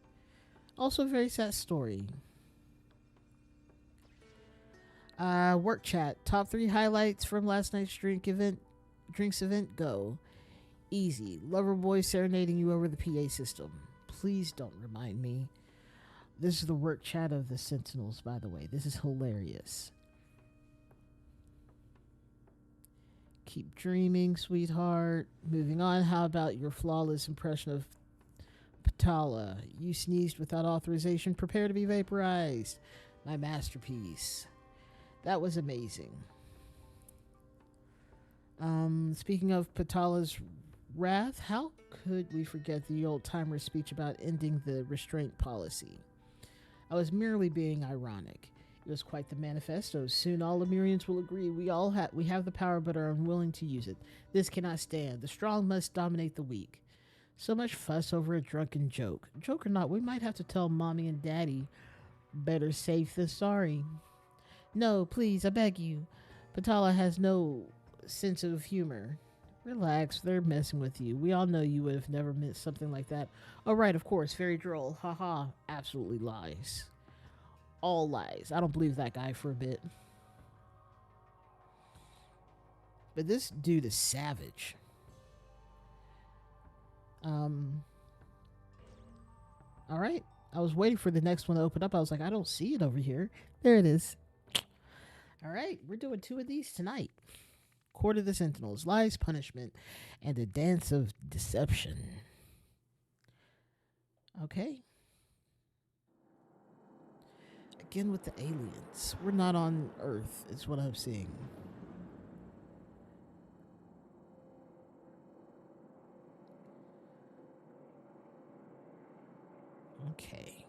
Also, a very sad story. Work chat. Top 3 highlights from last night's drinks event. Go. Easy. Lover boy serenading you over the PA system. Please don't remind me. This is the work chat of the Sentinels, by the way. This is hilarious. Keep dreaming, sweetheart. Moving on. How about your flawless impression of Patala? You sneezed without authorization. Prepare to be vaporized. My masterpiece. That was amazing. Speaking of Patala's wrath, how could we forget the old-timer speech about ending the restraint policy? I was merely being ironic. It was quite the manifesto. Soon all Lemurians will agree we have the power but are unwilling to use it. This cannot stand. The strong must dominate the weak. So much fuss over a drunken joke. Joke or not, we might have to tell Mommy and Daddy. Better safe than sorry. No, please, I beg you. Patala has no sense of humor. Relax, they're messing with you. We all know you would have never meant something like that. Oh, right, of course, very droll. Haha, absolutely lies. All lies. I don't believe that guy for a bit. But this dude is savage. Alright. I was waiting for the next one to open up. I was like, I don't see it over here. There it is. Alright, we're doing 2 of these tonight. Court of the Sentinels, Lies, Punishment, and a Dance of Deception. Okay. Again with the aliens. We're not on Earth, is what I'm seeing. Okay.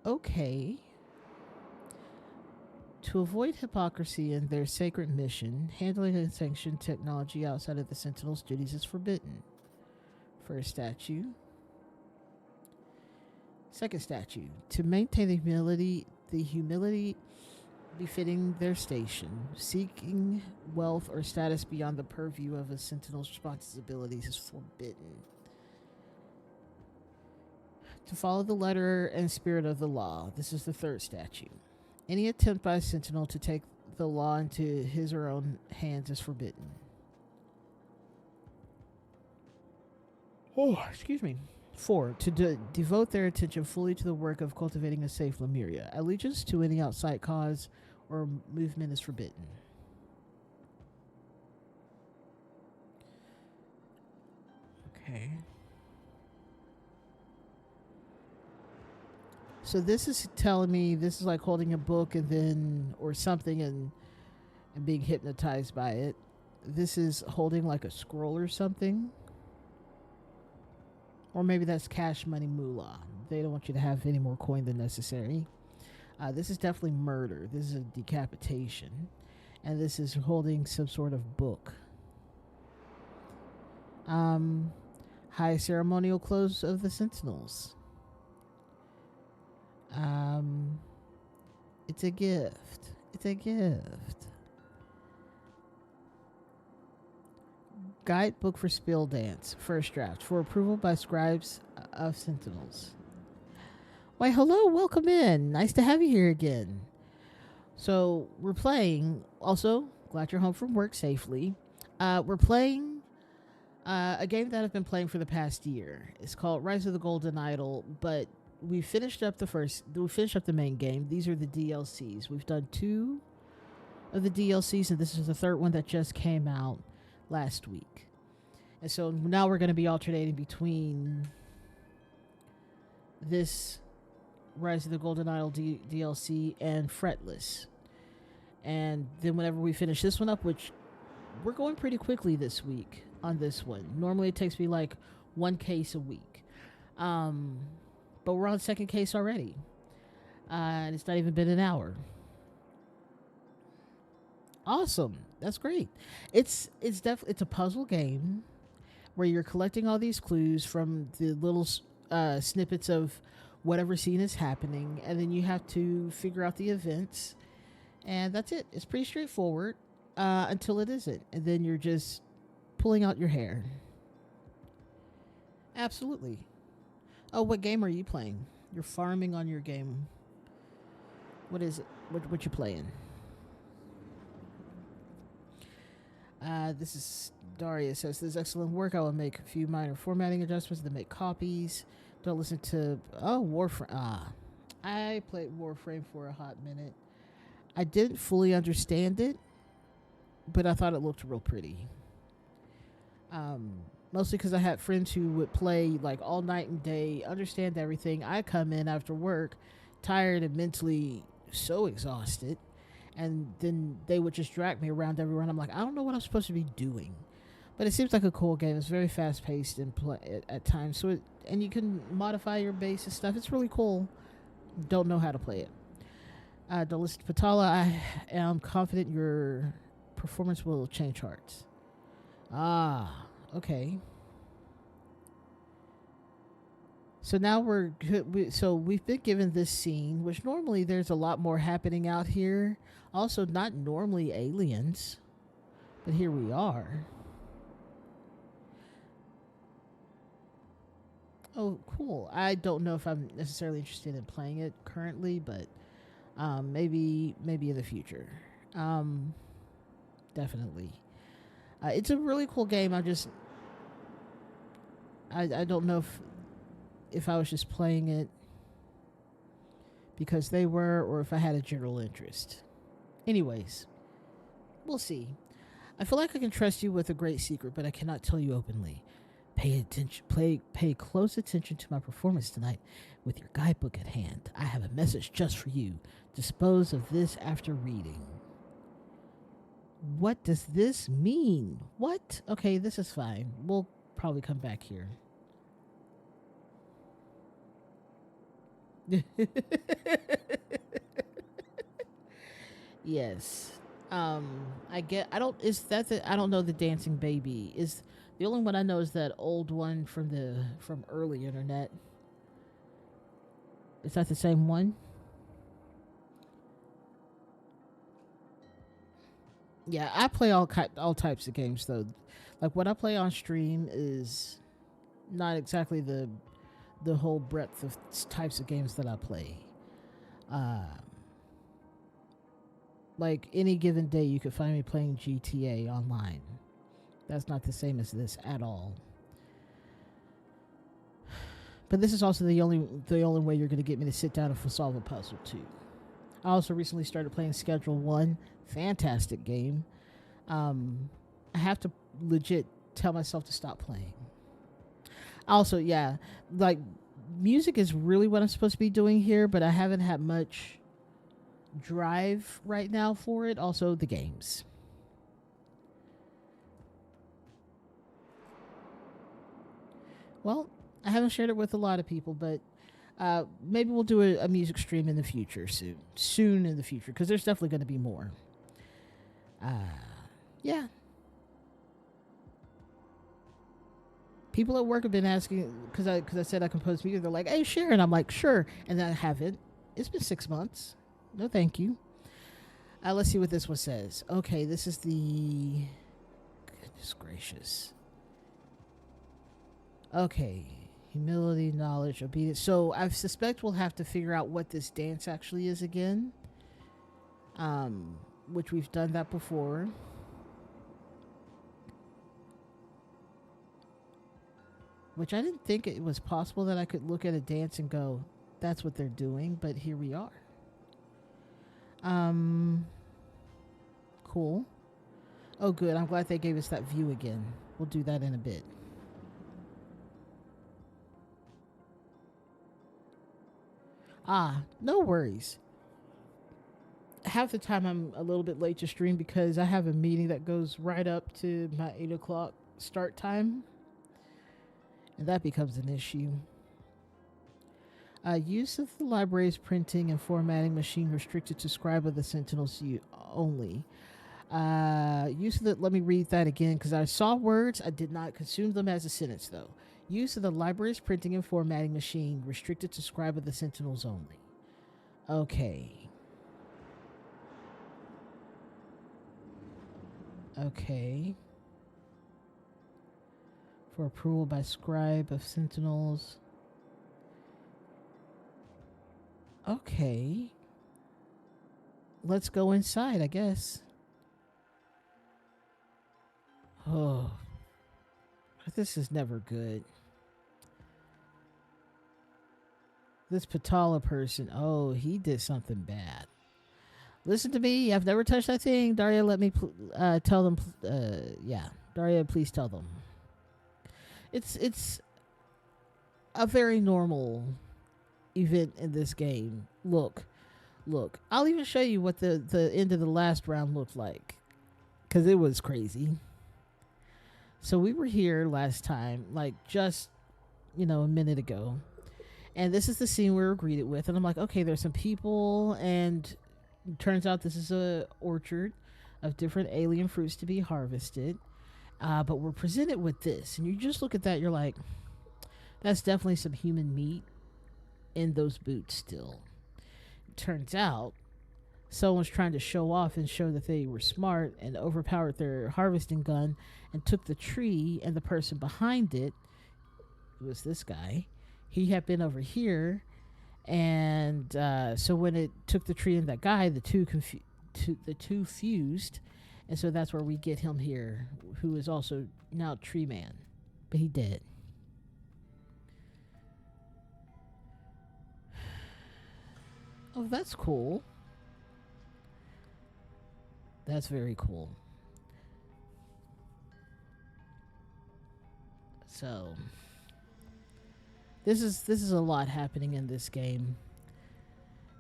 Okay. To avoid hypocrisy in their sacred mission, handling unsanctioned technology outside of the Sentinel's duties is forbidden. First statute. Second statute. To maintain the humility befitting their station, seeking wealth or status beyond the purview of a Sentinel's responsibilities is forbidden. To follow the letter and spirit of the law. This is the third statute. Any attempt by a Sentinel to take the law into his or her own hands is forbidden. Oh, excuse me. 4. To devote their attention fully to the work of cultivating a safe Lemuria. Allegiance to any outside cause or movement is forbidden. Okay. So this is telling me this is like holding a book and then or something and being hypnotized by it. This is holding like a scroll or something. Or maybe that's cash money moolah. They don't want you to have any more coin than necessary. This is definitely murder. This is a decapitation. And this is holding some sort of book. High ceremonial clothes of the Sentinels. It's a gift. It's a gift. Guidebook for Spill Dance. First draft. For approval by scribes of Sentinels. Why, hello. Welcome in. Nice to have you here again. So, we're playing. Also, glad you're home from work safely. We're playing a game that I've been playing for the past year. It's called Rise of the Golden Idol, but we finished up the main game. These are the DLCs. We've done 2 of the DLCs, and this is the third one that just came out last week. And so now we're going to be alternating between this Rise of the Golden Idol DLC and Fretless. And then whenever we finish this one up, which we're going pretty quickly this week on this one. Normally it takes me like 1 case a week. But we're on 2nd case already. And it's not even been an hour. Awesome. That's great. It's definitely, it's a puzzle game where you're collecting all these clues from the little snippets of whatever scene is happening, and then you have to figure out the events, and that's it. It's pretty straightforward until it isn't, and then you're just pulling out your hair. Absolutely. Oh, what game are you playing? You're farming on your game. What is it? What you playing? This is Daria says, this is excellent work. I will make a few minor formatting adjustments to make copies. Don't listen to Warframe. I played Warframe for a hot minute. I didn't fully understand it, but I thought it looked real pretty. Mostly because I had friends who would play like all night and day, understand everything. I come in after work, tired and mentally so exhausted, and then they would just drag me around everywhere. And I'm like, I don't know what I'm supposed to be doing. But it seems like a cool game. It's very fast paced and at times. And you can modify your base and stuff. It's really cool. Don't know how to play it. Don't listen to Patala. I am confident your performance will change hearts. Okay. So now we've been given this scene, which normally there's a lot more happening out here. Also, not normally aliens, but here we are. Oh, cool. I don't know if I'm necessarily interested in playing it currently, but maybe in the future. Definitely. It's a really cool game. I don't know if I was just playing it because they were, or if I had a general interest. Anyways, we'll see. I feel like I can trust you with a great secret, but I cannot tell you openly. Pay close attention to my performance tonight with your guidebook at hand. I have a message just for you. Dispose of this after reading. What does this mean? What? Okay, this is fine. We'll probably come back here. Yes. I get. I don't. Is that the? I don't know the dancing baby. Is the only one I know is that old one from early internet. Is that the same one? Yeah, I play all types of games though. Like what I play on stream is not exactly the whole breadth of types of games that I play. Uh, like any given day, you could find me playing GTA online. That's not the same as this at all. But this is also the only way you're going to get me to sit down and solve a puzzle too. I also recently started playing Schedule One. Fantastic game. I have to legit tell myself to stop playing. Also, yeah, like music is really what I'm supposed to be doing here, but I haven't had much drive right now for it. Also, the games. Well, I haven't shared it with a lot of people, but maybe we'll do a music stream in the future soon in the future, because there's definitely going to be more. Uh, yeah. People at work have been asking because I said I composed music. They're like, "Hey, share," and I'm like, "Sure," and then I haven't. It's been 6 months. No, thank you. Let's see what this one says. Okay, this is the. Goodness gracious. Okay, humility, knowledge, obedience. So I suspect we'll have to figure out what this dance actually is again. Which we've done that before. Which I didn't think it was possible that I could look at a dance and go, that's what they're doing, but here we are. Um, cool. Oh, good. I'm glad they gave us that view again. We'll do that in a bit. No worries. Half the time I'm a little bit late to stream because I have a meeting that goes right up to my 8 o'clock start time, and that becomes an issue. Use of the library's printing and formatting machine restricted to scribe of the Sentinels only. Use of the. Let me read that again because I saw words. I did not consume them as a sentence though. Use of the library's printing and formatting machine restricted to scribe of the Sentinels only. Okay. Okay. For approval by scribe of Sentinels. Okay. Let's go inside, I guess. Oh. This is never good. This Patala person, oh, he did something bad. Listen to me. I've never touched that thing. Daria, let me tell them. Yeah. Daria, please tell them. It's a very normal event in this game. Look. I'll even show you what the end of the last round looked like, because it was crazy. So we were here last time, like just a minute ago, and this is the scene we were greeted with, and I'm like, okay, there's some people, and it turns out this is a orchard of different alien fruits to be harvested. But we're presented with this, and you just look at that, you're like, that's definitely some human meat in those boots still. Turns out someone's trying to show off and show that they were smart and overpowered their harvesting gun and took the tree, and the person behind it, who was this guy, he had been over here, and so when it took the tree and that guy, the two fused, and so that's where we get him here, who is also now Tree Man, but he dead. Oh, that's cool. That's very cool. So this is a lot happening in this game.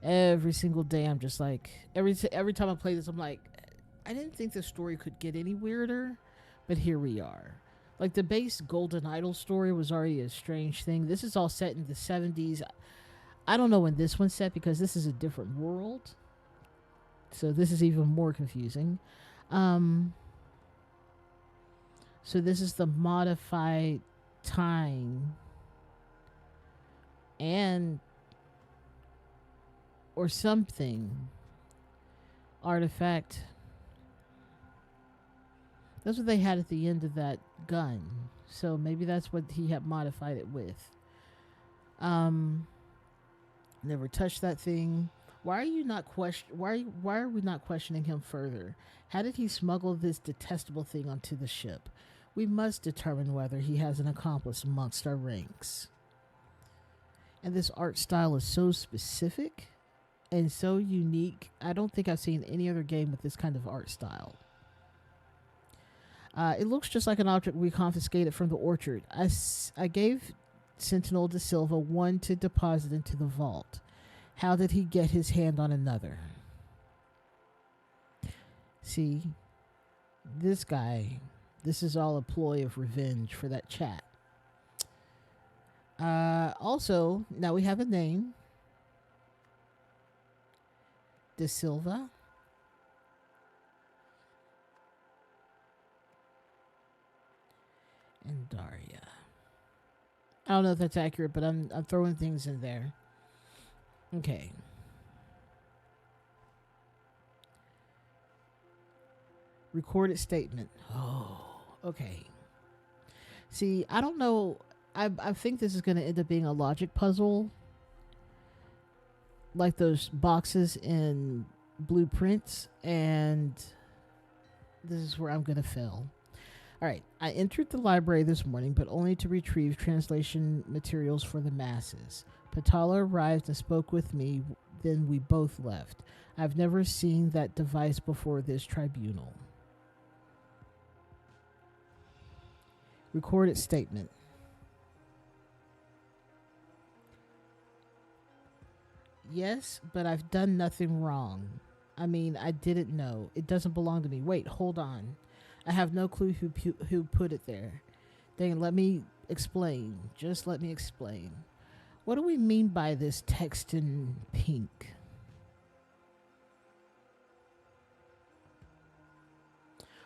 Every single day, I'm just like every time I play this, I'm like, I didn't think the story could get any weirder, but here we are. Like the base Golden Idol story was already a strange thing. This is all set in the 70s. I don't know when this one's set because this is a different world. So this is even more confusing. Um, so this is the modified time and or something artifact. That's what they had at the end of that gun. So maybe that's what he had modified it with. Never touched that thing. Why are you not why are we not questioning him further? How did he smuggle this detestable thing onto the ship? We must determine whether he has an accomplice amongst our ranks. And this art style is so specific and so unique. I don't think I've seen any other game with this kind of art style. It looks just like an object we confiscated from the orchard. I gave Sentinel de Silva one to deposit into the vault. How did he get his hand on another? See, this guy, this is all a ploy of revenge for that chat. Also, now we have a name. De Silva. And Daria. I don't know if that's accurate, but I'm throwing things in there. Okay. Recorded statement. Oh, okay. See, I don't know. I think this is going to end up being a logic puzzle. Like those boxes in Blueprints. And this is where I'm going to fail. All right. I entered the library this morning, but only to retrieve translation materials for the masses. Patala arrived and spoke with me, then we both left. I've never seen that device before this tribunal. Recorded statement. Yes, but I've done nothing wrong. I mean, I didn't know. It doesn't belong to me. Wait, hold on. I have no clue who put it there. Dang, let me explain. Just let me explain. What do we mean by this text in pink?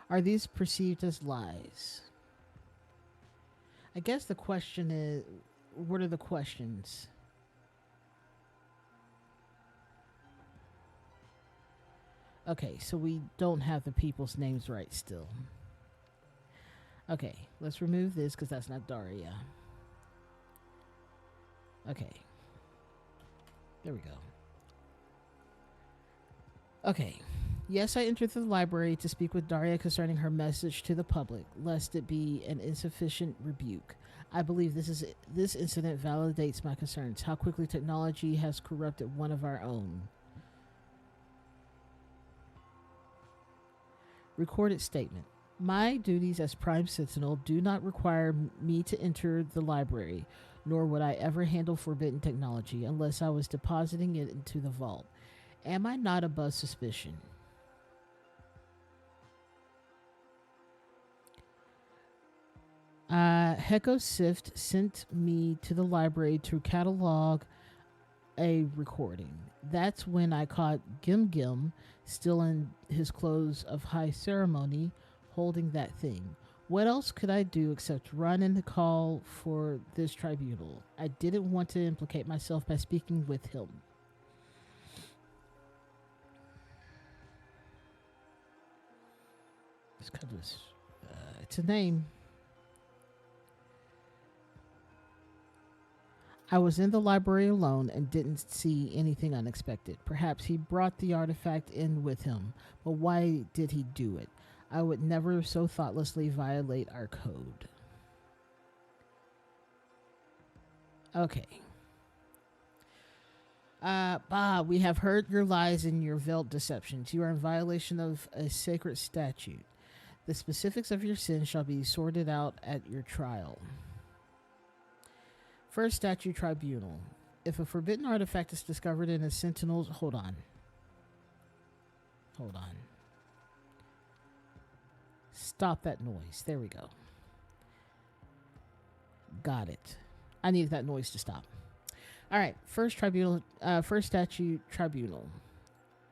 Are these perceived as lies? I guess the question is, what are the questions? Okay, so we don't have the people's names right still. Okay, let's remove this because that's not Daria. Okay. There we go. Okay. Yes, I entered the library to speak with Daria concerning her message to the public, lest it be an insufficient rebuke. I believe this incident validates my concerns. How quickly technology has corrupted one of our own. Recorded statement. My duties as Prime Sentinel do not require me to enter the library, nor would I ever handle forbidden technology unless I was depositing it into the vault. Am I not above suspicion? Heko Sift sent me to the library to catalog a recording. That's when I caught Gim Gim, still in his clothes of high ceremony, holding that thing. What else could I do except run and call for this tribunal? I didn't want to implicate myself by speaking with him. It's kind of it's a name. I was in the library alone and didn't see anything unexpected. Perhaps he brought the artifact in with him, but why did he do it? I would never so thoughtlessly violate our code. Okay. We have heard your lies and your veiled deceptions. You are in violation of a sacred statute. The specifics of your sins shall be sorted out at your trial. First statute tribunal. If a forbidden artifact is discovered in a sentinel's... Hold on. Stop that noise. There we go. Got it. I needed that noise to stop. All right. First statute tribunal.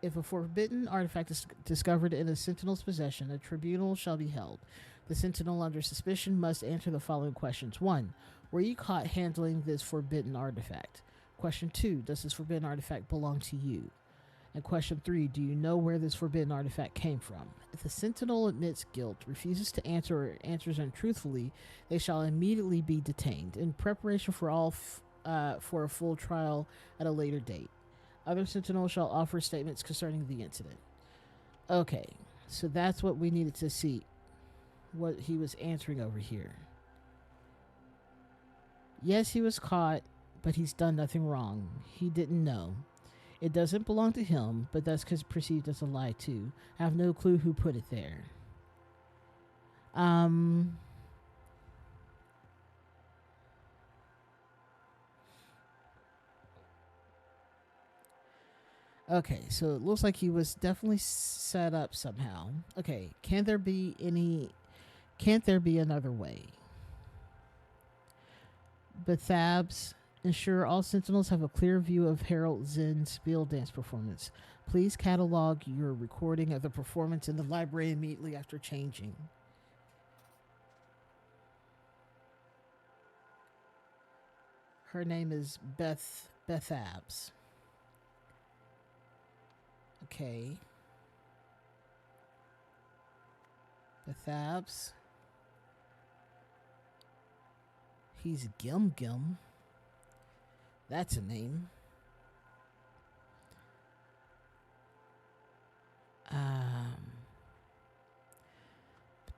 If a forbidden artifact is discovered in a sentinel's possession, a tribunal shall be held. The sentinel under suspicion must answer the following questions. 1. Were you caught handling this forbidden artifact? Question 2. Does this forbidden artifact belong to you? And question 3. Do you know where this forbidden artifact came from? If the sentinel admits guilt, refuses to answer, or answers untruthfully, they shall immediately be detained in preparation for for a full trial at a later date. Other sentinels shall offer statements concerning the incident. Okay, so that's what we needed to see. What he was answering over here. Yes, he was caught, but he's done nothing wrong. He didn't know. It doesn't belong to him, but that's perceived as a lie too. I have no clue who put it there. Okay, so it looks like he was definitely set up somehow. Okay, can't there be another way? Bethabs, ensure all sentinels have a clear view of Harold Zinn's spiel dance performance. Please catalog your recording of the performance in the library immediately after changing. Her name is Bethabs. Okay. Bethabs. He's Gim Gim. That's a name.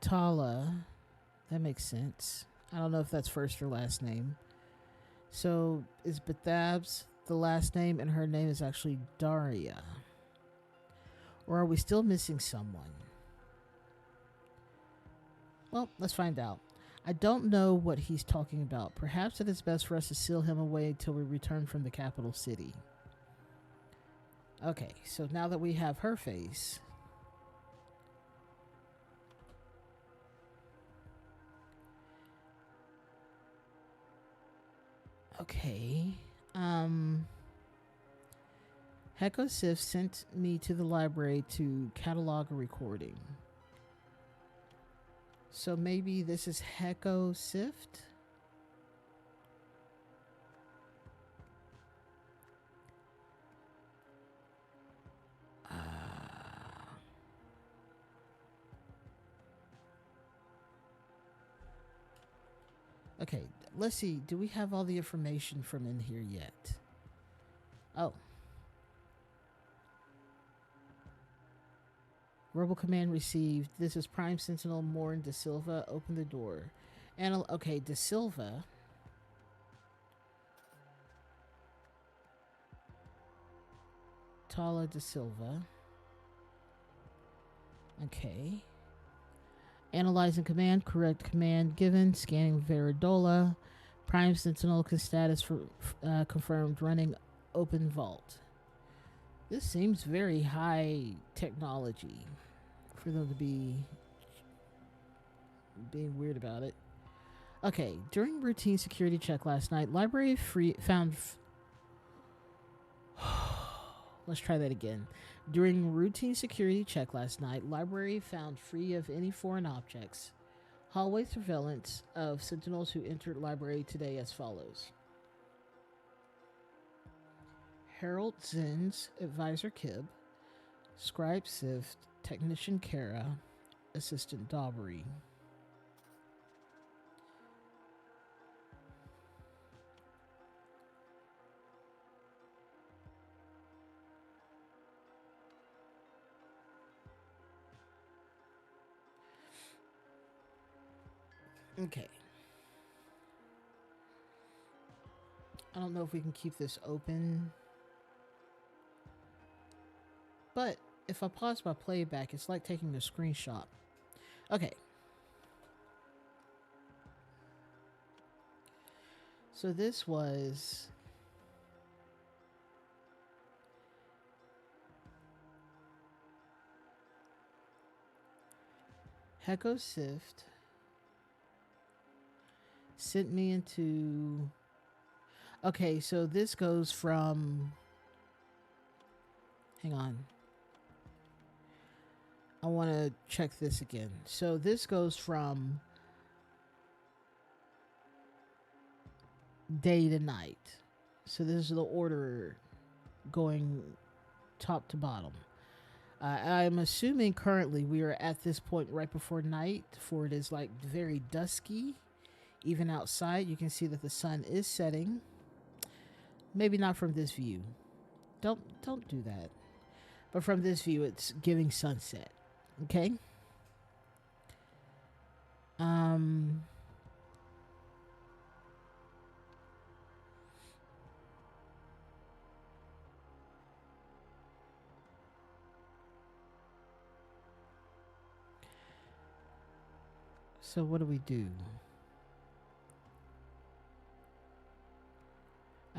Batala. That makes sense. I don't know if that's first or last name. So is Bethabs the last name and her name is actually Daria? Or are we still missing someone? Well, let's find out. I don't know what he's talking about. Perhaps it is best for us to seal him away until we return from the capital city. Okay, so now that we have her face... Okay. Heko Sif sent me to the library to catalog a recording. So maybe this is Heko Sift? Okay, let's see. Do we have all the information from in here yet? Oh. Verbal command received. This is Prime Sentinel Morn De Silva. Open the door. Okay, De Silva. Tala De Silva. Okay. Analyzing command. Correct command given. Scanning Veridola. Prime Sentinel status for confirmed. Running open vault. This seems very high technology for them to be being weird about it. Okay, during routine security check last night, library found... Let's try that again. During routine security check last night, library found free of any foreign objects. Hallway surveillance of sentinels who entered library today as follows. Harold Zinn's advisor Kib, scribe Sift, technician Kara, assistant Daubery. Okay. I don't know if we can keep this open. But if I pause my playback, it's like taking a screenshot. Okay. So this was... Heco Sift sent me into. Okay, so this goes from. Hang on. I want to check this again. So this goes from day to night. So this is the order going top to bottom. I'm assuming currently we are at this point right before night, for it is like very dusky. Even outside, you can see that the sun is setting. Maybe not from this view. Don't do that. But from this view, it's giving sunset. Okay. So what do we do?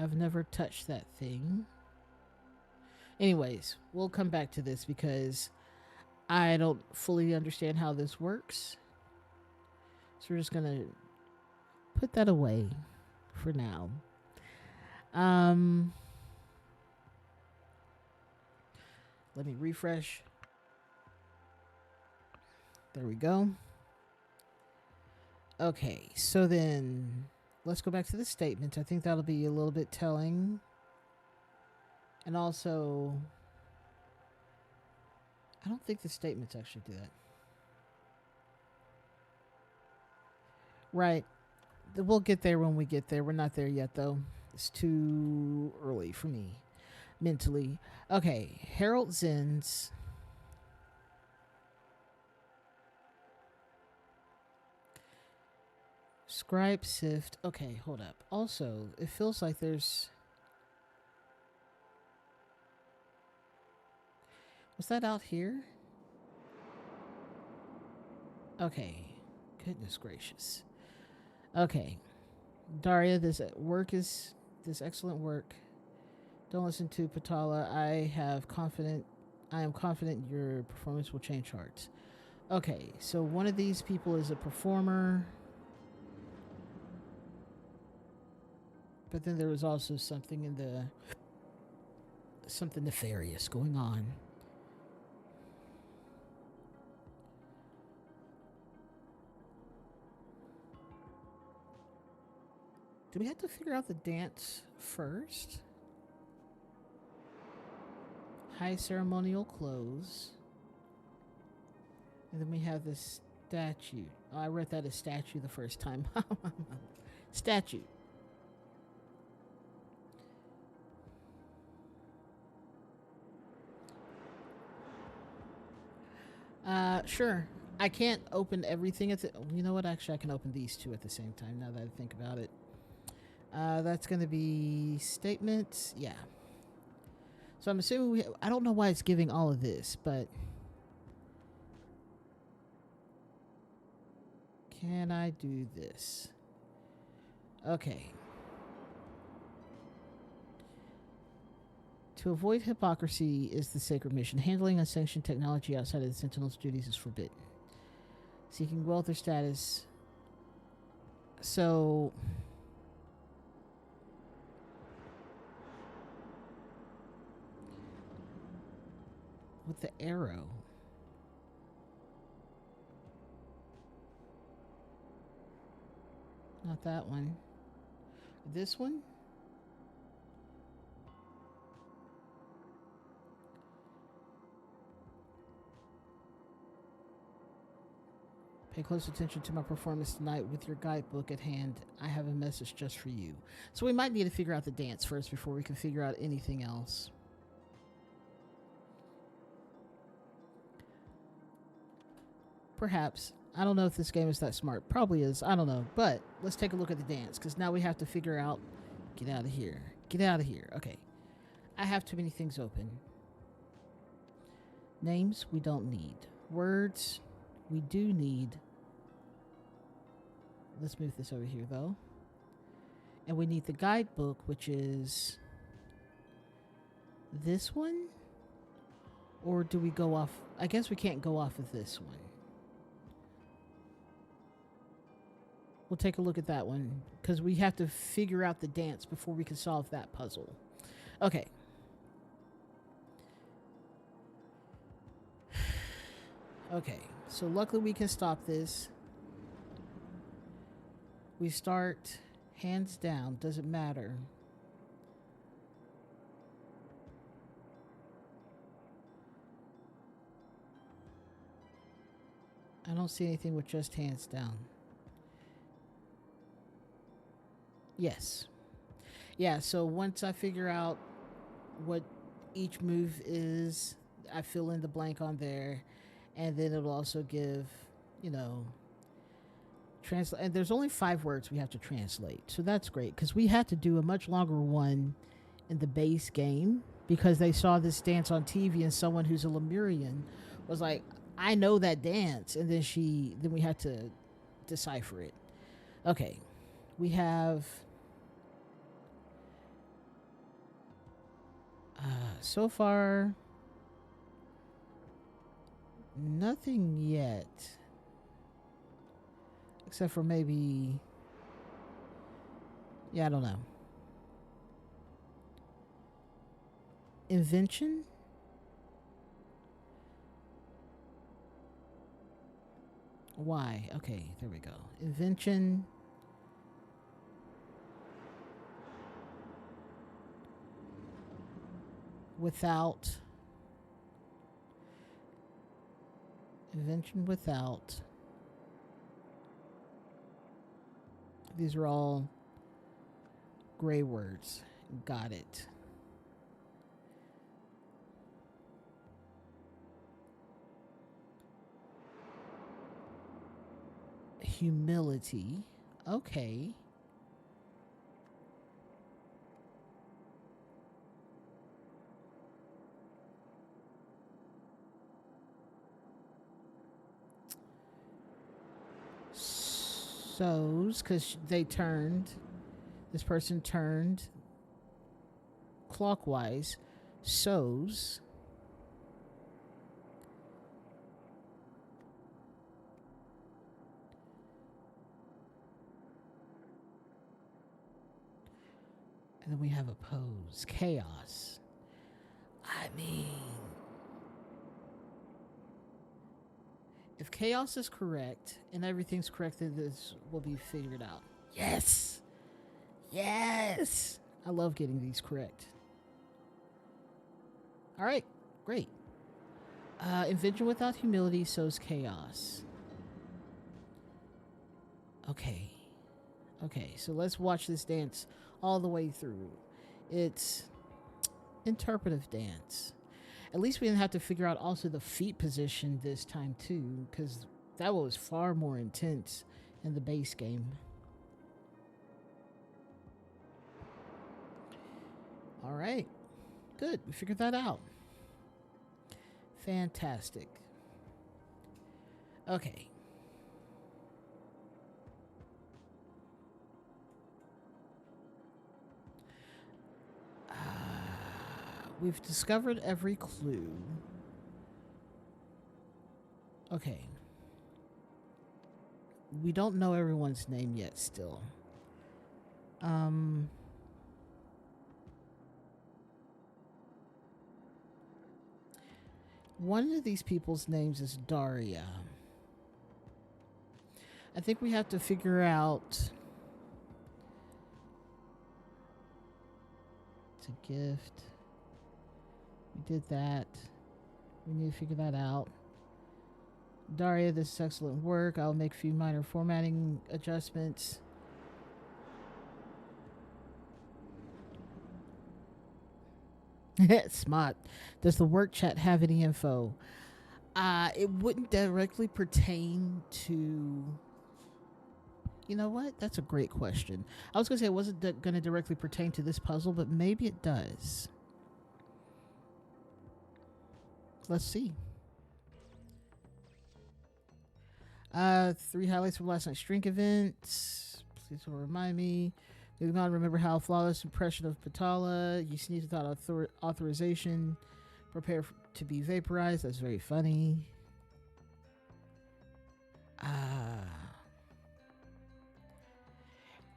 I've never touched that thing. Anyways, we'll come back to this because I don't fully understand how this works. So we're just gonna put that away for now. Let me refresh. There we go. Okay, so then let's go back to the statement. I think that'll be a little bit telling. And also, I don't think the statements actually do that. Right. We'll get there when we get there. We're not there yet, though. It's too early for me mentally. Okay, Harold Zinn's. Scribe Sift. Okay, hold up. Also, it feels like there's. Was that out here? Okay. Goodness gracious. Okay. Daria, this excellent work. Don't listen to Patala. I am confident your performance will change hearts. Okay, so one of these people is a performer. But then there was also something something nefarious going on. Do we have to figure out the dance first? High ceremonial clothes. And then we have this statue. Oh, I read that as statue the first time. Statue. Sure. I can't open everything at the. You know what? Actually, I can open these two at the same time now that I think about it. That's going to be statements. Yeah. So I'm assuming I don't know why it's giving all of this, but. Can I do this? Okay. To avoid hypocrisy is the sacred mission. Handling unsanctioned technology outside of the Sentinel's duties is forbidden. Seeking wealth or status. So. With the arrow. Not that one. This one? Pay close attention to my performance tonight with your guidebook at hand. I have a message just for you. So we might need to figure out the dance first before we can figure out anything else. Perhaps. I don't know if this game is that smart. Probably is. I don't know. But let's take a look at the dance, because now we have to figure out. Get out of here. Get out of here. Okay. I have too many things open. Names we don't need. Words we do need. Let's move this over here, though. And we need the guidebook, which is this one? Or do we go off? I guess we can't go off of this one. We'll take a look at that one because we have to figure out the dance before we can solve that puzzle. Okay. Okay, so luckily we can stop this. We start hands down, doesn't matter. I don't see anything with just hands down. Yes. Yeah, so once I figure out what each move is, I fill in the blank on there, and then it'll also give, you know, translate. And there's only 5 words we have to translate, so that's great because we had to do a much longer one in the base game because they saw this dance on TV, and someone who's a Lemurian was like, "I know that dance," and then we had to decipher it. Okay, we have. So far, nothing yet. Except for maybe. Yeah, I don't know. Invention? Why? Okay, there we go. Invention. Without. Invention without. These are all gray words. Got it. Humility. Okay. Sows, because they turned. This person turned clockwise. Sows. And then we have oppose. Chaos. I mean, if chaos is correct and everything's correct, then this will be figured out. Yes! Yes! I love getting these correct. All right, great. Invention without humility sows chaos. Okay. Okay, so let's watch this dance all the way through. It's interpretive dance. At least we didn't have to figure out also the feet position this time too, because that was far more intense in the base game. All right, good. We figured that out. Fantastic. Okay. We've discovered every clue. Okay. We don't know everyone's name yet still. One of these people's names is Daria. I think we have to figure out. It's a gift. We did that. We need to figure that out. Daria, this is excellent work. I'll make a few minor formatting adjustments. Smart. Does the work chat have any info? It wouldn't directly pertain to. You know what? That's a great question. I was going to say it wasn't going to directly pertain to this puzzle, but maybe it does. Let's see. 3 highlights from last night's drink event. Please don't remind me. Moving on, remember how flawless impression of Patala. You sneeze without authorization. Prepare to be vaporized. That's very funny.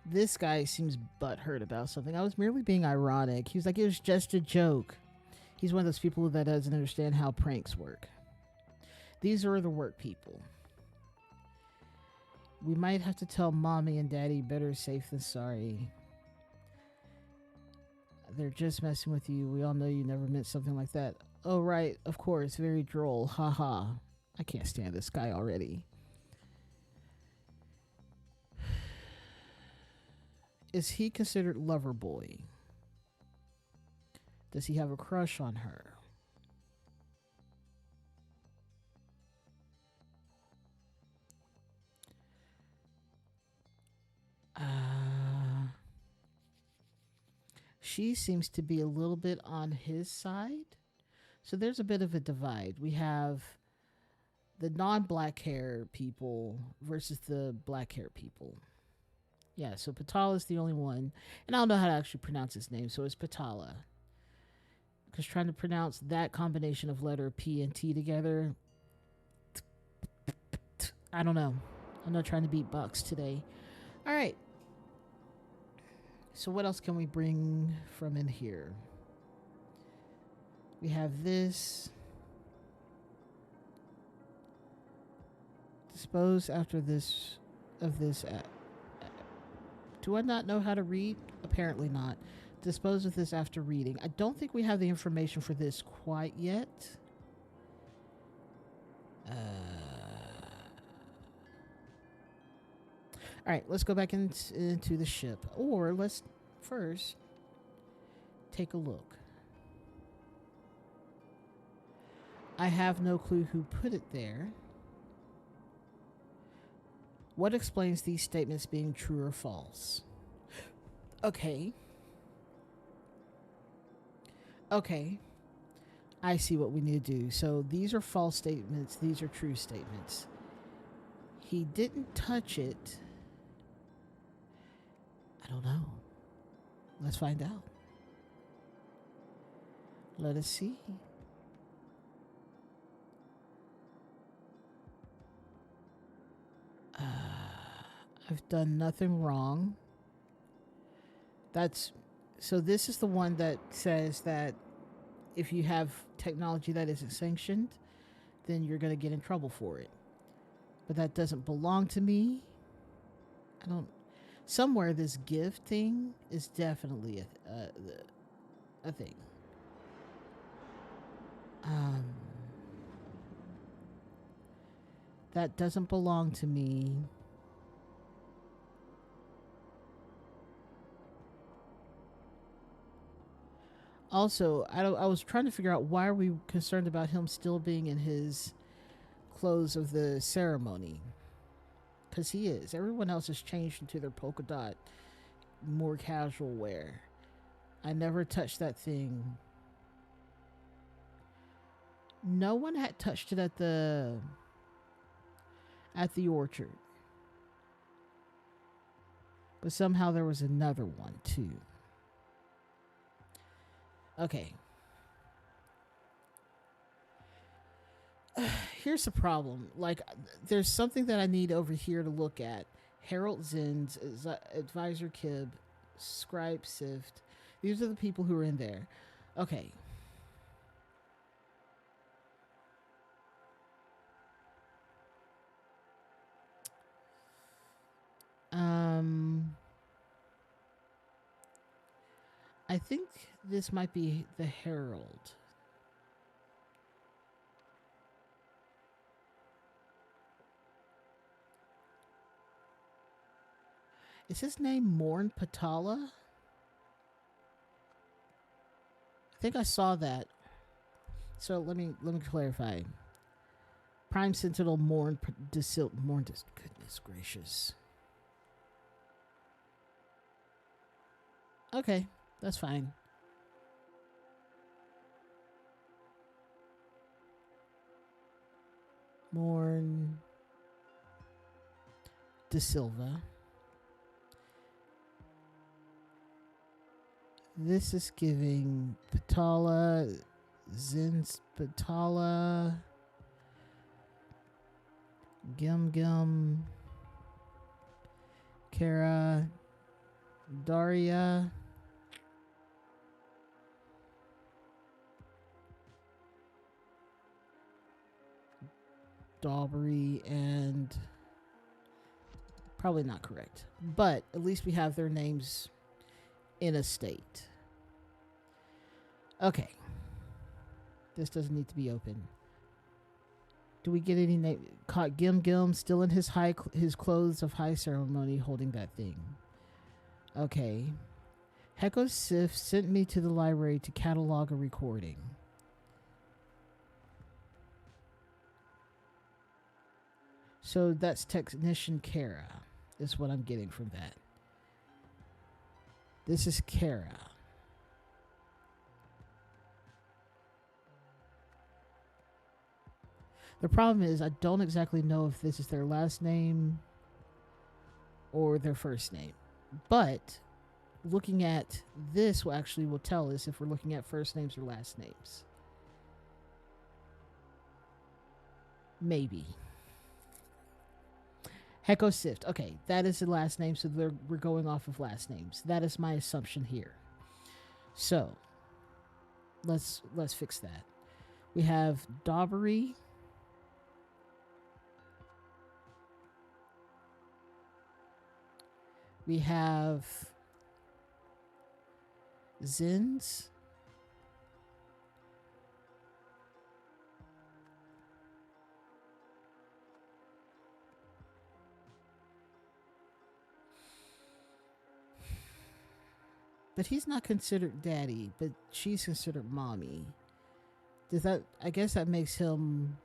This guy seems butthurt about something. I was merely being ironic. He was like, it was just a joke. He's one of those people that doesn't understand how pranks work. These are the work people. We might have to tell mommy and daddy, better safe than sorry. They're just messing with you. We all know you never meant something like that. Oh, right. Of course. Very droll. Ha ha. I can't stand this guy already. Is he considered lover boy? Does he have a crush on her? She seems to be a little bit on his side. So there's a bit of a divide. We have the non-black hair people versus the black hair people. Yeah, so Patala is the only one. And I don't know how to actually pronounce his name, so it's Patala. Because trying to pronounce that combination of letter P and T together, I don't know. I'm not trying to beat Bucks today. All right. So what else can we bring from in here? We have this. Dispose after this of this. Do I not know how to read? Apparently not. Dispose of this after reading. I don't think we have the information for this quite yet. All right, let's go back into the ship. Or let's first take a look. I have no clue who put it there. What explains these statements being true or false? Okay. Okay. I see what we need to do. So these are false statements. These are true statements. He didn't touch it. I don't know. Let's find out. Let us see. I've done nothing wrong. So this is the one that says that if you have technology that isn't sanctioned, then you're going to get in trouble for it. But that doesn't belong to me. I don't. Somewhere this gift thing is definitely a thing. That doesn't belong to me. Also, I was trying to figure out why are we concerned about him still being in his clothes of the ceremony. Because he is. Everyone else has changed into their polka dot, more casual wear. I never touched that thing. No one had touched it at the orchard. But somehow there was another one too. Okay. Here's the problem. Like, there's something that I need over here to look at. Harold Zins, Advisor Kib, Scribe Sift. These are the people who are in there. Okay. I think this might be the Herald. Is his name Morn Patala? I think I saw that. So let me clarify. Prime Sentinel Morn goodness gracious. Okay, that's fine. Morn De Silva. This is giving Patala, Zins Patala, Gum Gum, Kara, Daria. Daubery, and probably not correct. But at least we have their names in a state. Okay. This doesn't need to be open. Do we get any name? Caught Gim Gim still in his clothes of high ceremony holding that thing. Okay. Heko Sif sent me to the library to catalog a recording. So that's Technician Kara, is what I'm getting from that. This is Kara. The problem is I don't exactly know if this is their last name or their first name. But looking at this will tell us if we're looking at first names or last names. Maybe. Heko Sift. Okay, that is the last name, so we're going off of last names. That is my assumption here. So, let's fix that. We have Daubery. We have Zins. But he's not considered daddy, but she's considered mommy. I guess that makes him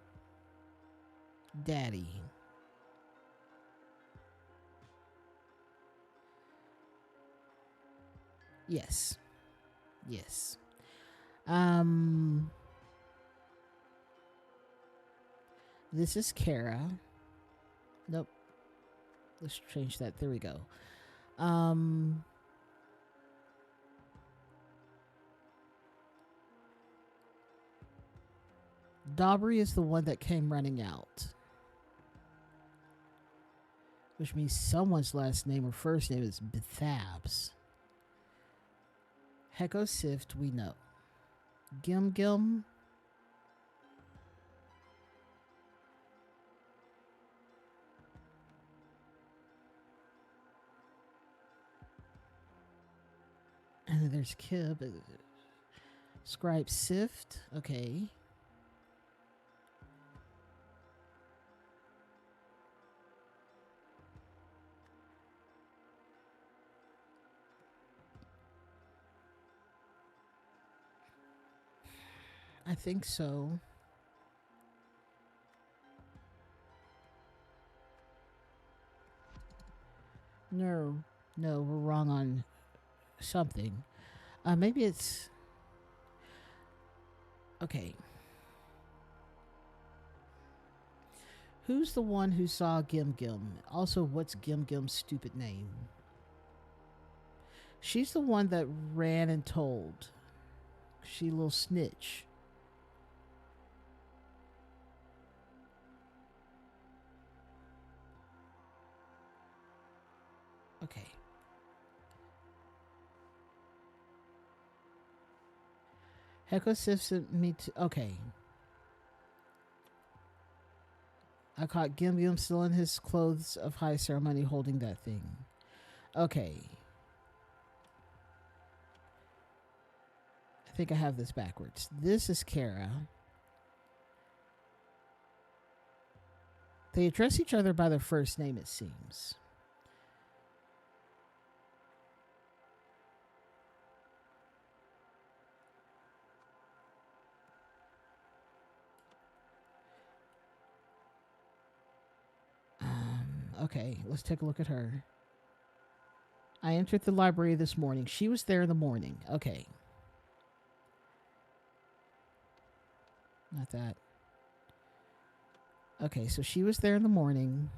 daddy. Yes. Yes. This is Kara. Nope. Let's change that. There we go. Daubery is the one that came running out. Which means someone's last name or first name is Bethabs. Heko Sift, we know. Gim Gim. And then there's Kib. Scribe Sift. Okay. I think so. No, we're wrong on something. Maybe it's... Okay. Who's the one who saw Gim Gim? Also, what's Gim Gim's stupid name? She's the one that ran and told. She a little snitch. Okay. Heko sifts me to... Okay. I caught Gim Gim still in his clothes of high ceremony holding that thing. Okay. I think I have this backwards. This is Kara. They address each other by their first name, it seems. Okay, let's take a look at her. I entered the library this morning. She was there in the morning. Okay. Not that. Okay, so she was there in the morning.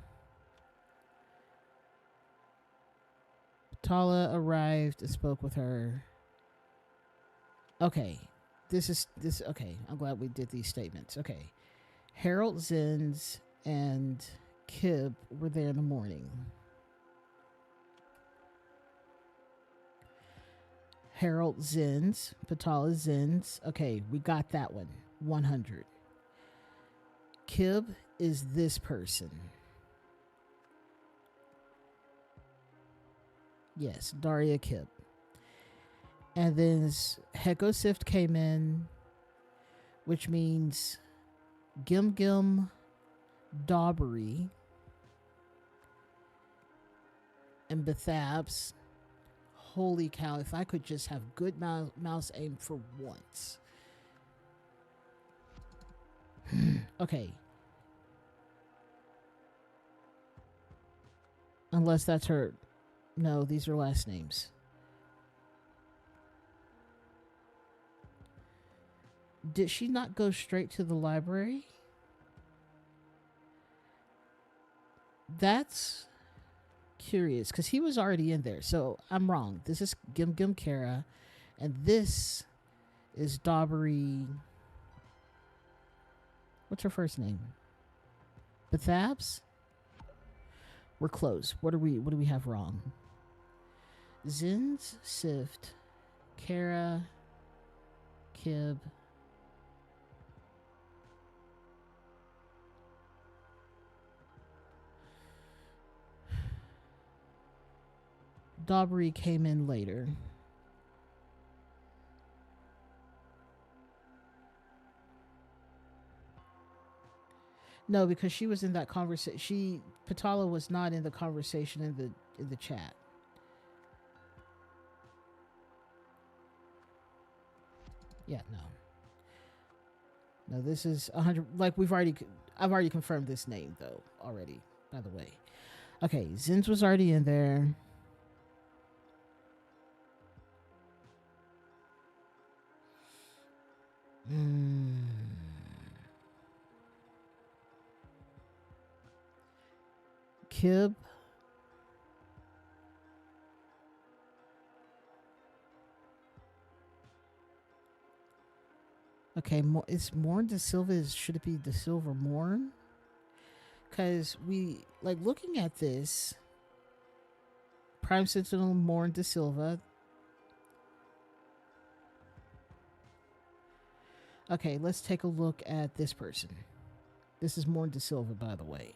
Tala arrived and spoke with her. Okay. Okay, I'm glad we did these statements. Okay. Harold Zins and Kib were there in the morning. Harold Zins, Patala Zins. Okay, we got that one. 100. Kib is this person. Yes, Daria Kib. And then Heko Sift came in, which means Gim Gim Daubery and Bethabs. Holy cow, if I could just have good mouse aim for once. Okay. Unless that's her. No, these are last names. Did she not go straight to the library? That's curious because he was already in there. So I'm wrong. This is Gim Gim Kara, and this is Daubery. What's her first name? Bethabs? We're close. What do we have wrong? Zins, Sift, Kara, Kib. Daubery came in later. No, because she was in that conversation. Patala was not in the conversation in the chat. Yeah, no. No, this is 100. Like I've already confirmed this name though already. By the way, okay, Zins was already in there. Kib. Okay, it's Morn De Silva. Should it be De Silva Morn? Because we like looking at this. Prime Sentinel Morn De Silva. Okay, let's take a look at this person. This is Morn De Silva, by the way.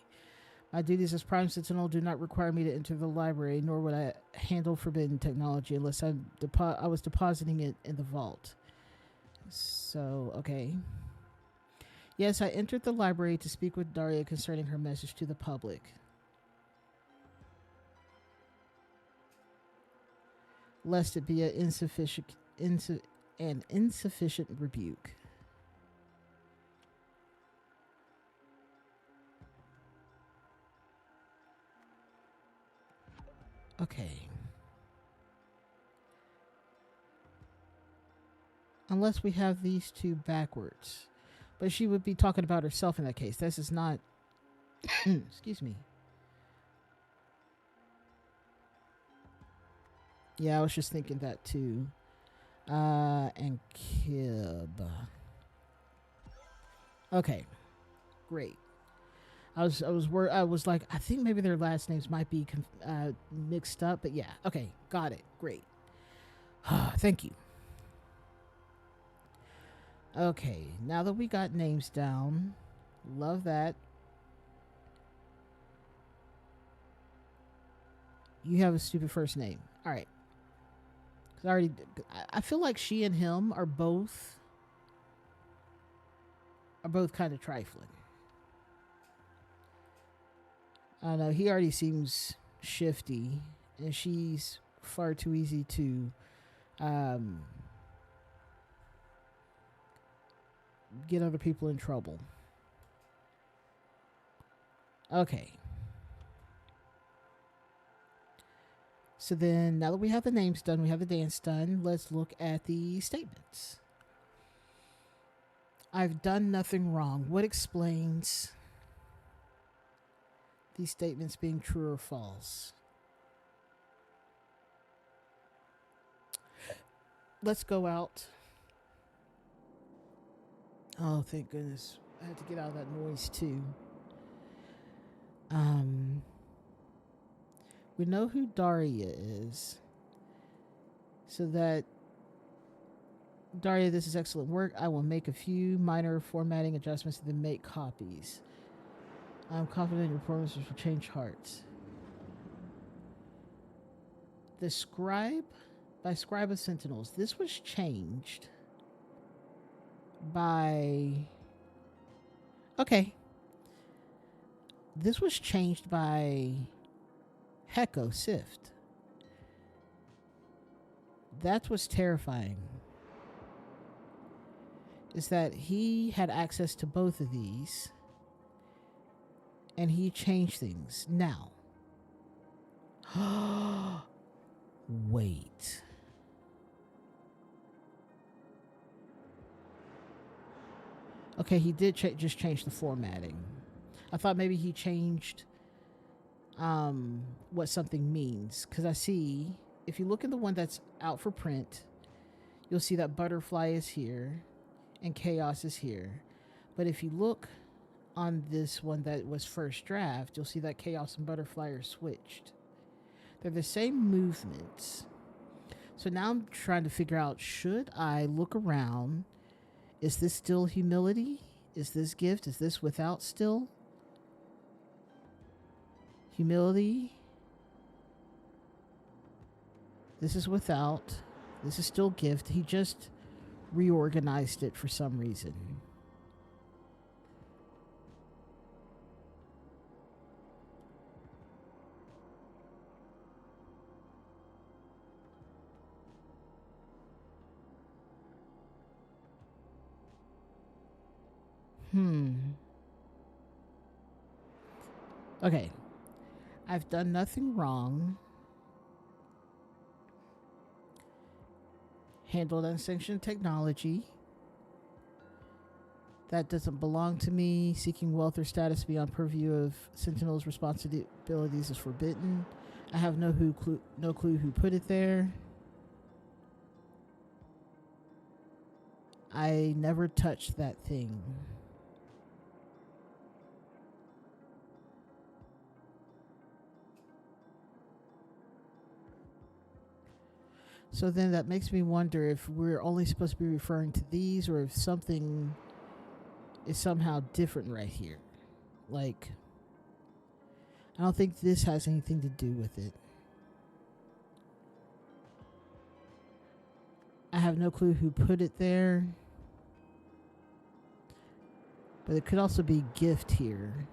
My duties as Prime Sentinel do not require me to enter the library, nor would I handle forbidden technology unless I was depositing it in the vault. So, okay. Yes, I entered the library to speak with Daria concerning her message to the public. Lest it be an insufficient rebuke. Okay. Unless we have these two backwards. But she would be talking about herself in that case. This is not... Excuse me. Yeah, I was just thinking that too. And Kib. Okay. Great. I was like, I think maybe their last names might be mixed up, but yeah. Okay, got it. Great. Thank you. Okay, now that we got names down, love that. You have a stupid first name. All right. I feel like she and him are both kind of trifling. I don't know. He already seems shifty, and she's far too easy to get other people in trouble. Okay. So then, now that we have the names done, we have the dance done, let's look at the statements. I've done nothing wrong. What explains these statements being true or false? Let's go out. Oh, thank goodness. I had to get out of that noise too. We know who Daria is. So that Daria, this is excellent work. I will make a few minor formatting adjustments and then make copies. I'm confident your performances will change hearts. The Scribe by Scribe of Sentinels. This was changed by. Okay. This was changed by Heko Sift. That's what's terrifying. Is that he had access to both of these and he changed things. Now, wait. Okay, he did just change the formatting. I thought maybe he changed what something means. Because I see, if you look at the one that's out for print, you'll see that butterfly is here and chaos is here. But if you look on this one that was first draft, you'll see that chaos and butterfly are switched. They're the same movements. So now I'm trying to figure out, should I look around? Is this still humility? Is this gift? Is this without still? Humility. This is without. This is still gift. He just reorganized it for some reason. Okay. I've done nothing wrong. Handled unsanctioned technology. That doesn't belong to me. Seeking wealth or status beyond purview of Sentinel's responsibilities is forbidden. I have no clue who put it there. I never touched that thing. So then that makes me wonder if we're only supposed to be referring to these or if something is somehow different right here. Like, I don't think this has anything to do with it. I have no clue who put it there. But it could also be gift here.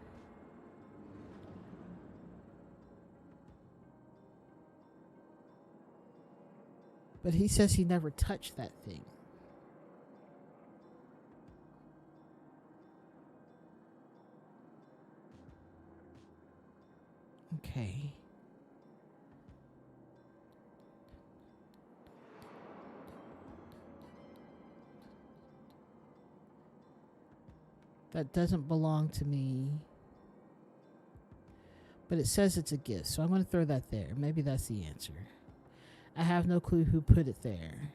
But he says he never touched that thing. Okay. That doesn't belong to me. But it says it's a gift, so I'm going to throw that there. Maybe that's the answer. I have no clue who put it there.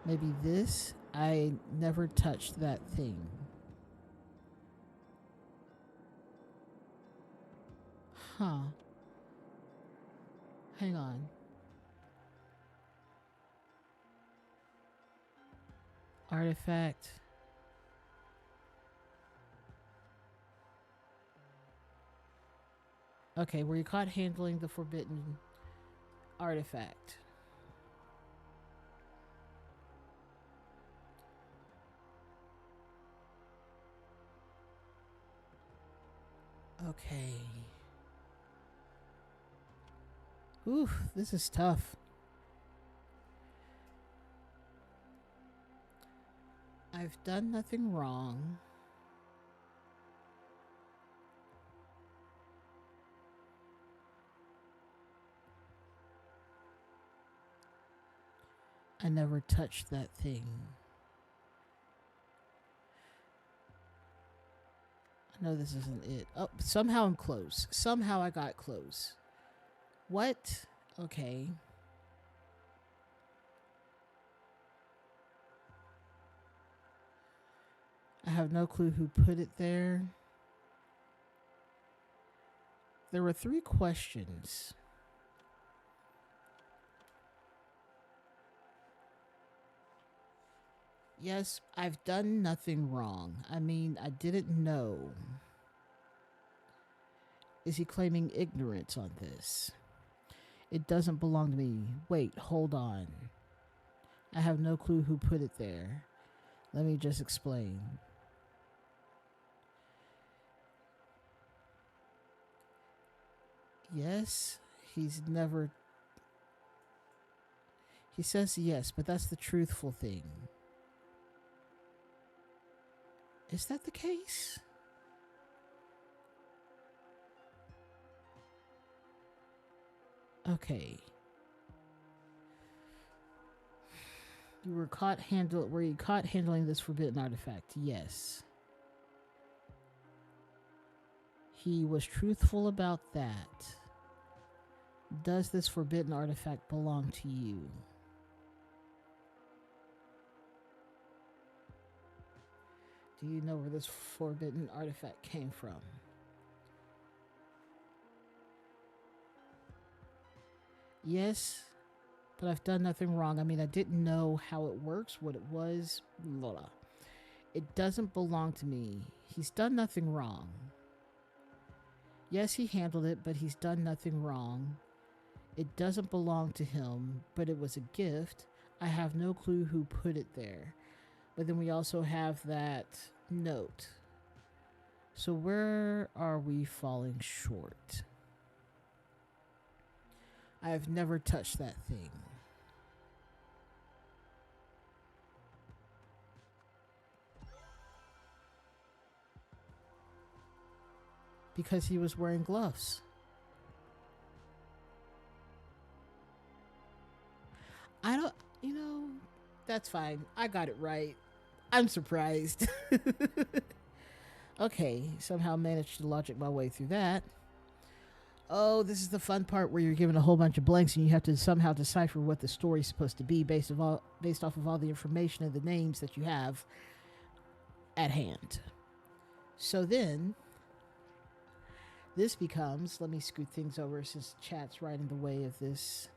Maybe this. I never touched that thing. Huh. Hang on. Artifact. Okay, were you caught handling the forbidden artifact? Okay. Oof, this is tough. I've done nothing wrong. I never touched that thing. I know this isn't it. Oh, somehow I'm close. Somehow I got close. What? Okay. I have no clue who put it there. There were 3 questions. Yes, I've done nothing wrong. I mean, I didn't know. Is he claiming ignorance on this? It doesn't belong to me. Wait, hold on. I have no clue who put it there. Let me just explain. Yes, he's never. He says yes, but that's the truthful thing. Is that the case? Okay. You were caught were you caught handling this forbidden artifact? Yes. He was truthful about that. Does this forbidden artifact belong to you? Do you know where this forbidden artifact came from? Yes, but I've done nothing wrong. I mean, I didn't know how it works, what it was. Blah, blah. It doesn't belong to me. He's done nothing wrong. Yes, he handled it, but he's done nothing wrong. It doesn't belong to him, but it was a gift. I have no clue who put it there. But then we also have that note. So where are we falling short? I have never touched that thing. Because he was wearing gloves. I don't, you know, that's fine. I got it right. I'm surprised. Okay, somehow managed to logic my way through that. Oh, this is the fun part where you're given a whole bunch of blanks and you have to somehow decipher what the story's supposed to be based off of all the information and the names that you have at hand. So then, this becomes, let me scoot things over since chat's right in the way of this.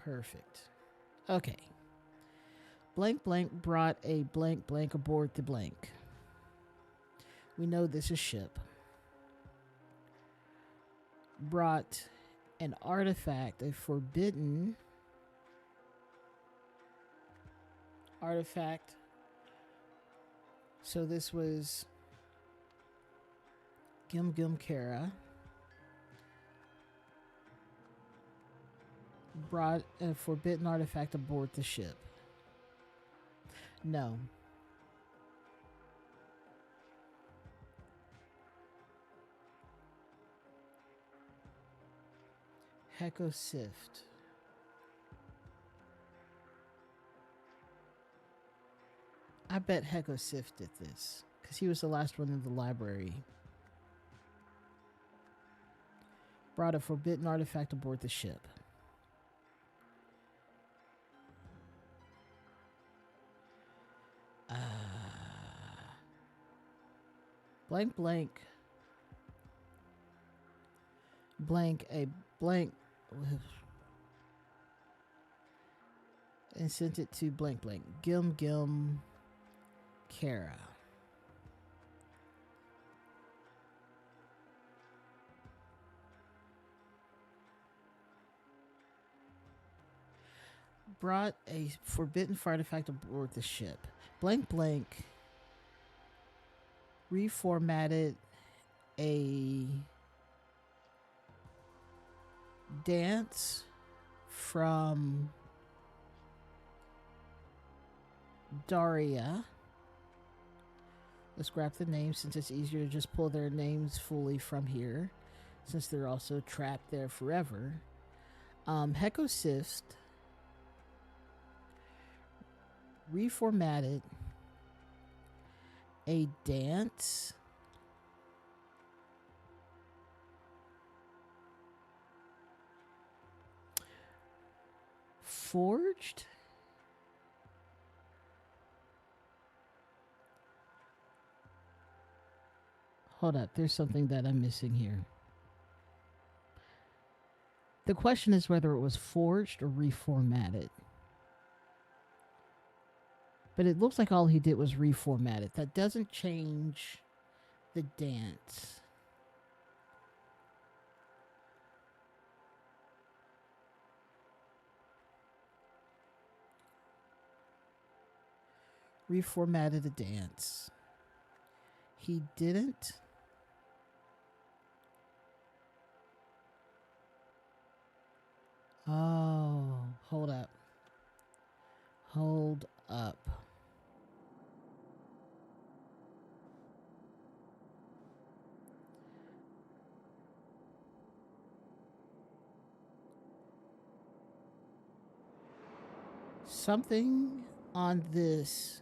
Perfect. Okay. Blank blank brought a blank blank aboard the blank. We know this is ship. Brought an artifact, a forbidden artifact. So this was Gim Gim Kara. Brought a forbidden artifact aboard the ship. No. Heko Sift. I bet Heko Sift did this because he was the last one in the library. Brought a forbidden artifact aboard the ship. Blank blank. Blank a blank. And sent it to blank blank. Gim Gim Kara. Brought a forbidden artifact aboard the ship. Blank blank reformatted a dance from Daria. Let's grab the names since it's easier to just pull their names fully from here, since they're also trapped there forever. Heko Sift reformatted a dance forged hold up, there's something that I'm missing here. The question is whether it was forged or reformatted. But it looks like all he did was reformat it. That doesn't change the dance. Reformatted the dance. He didn't. Oh, hold up. Hold up. Something on this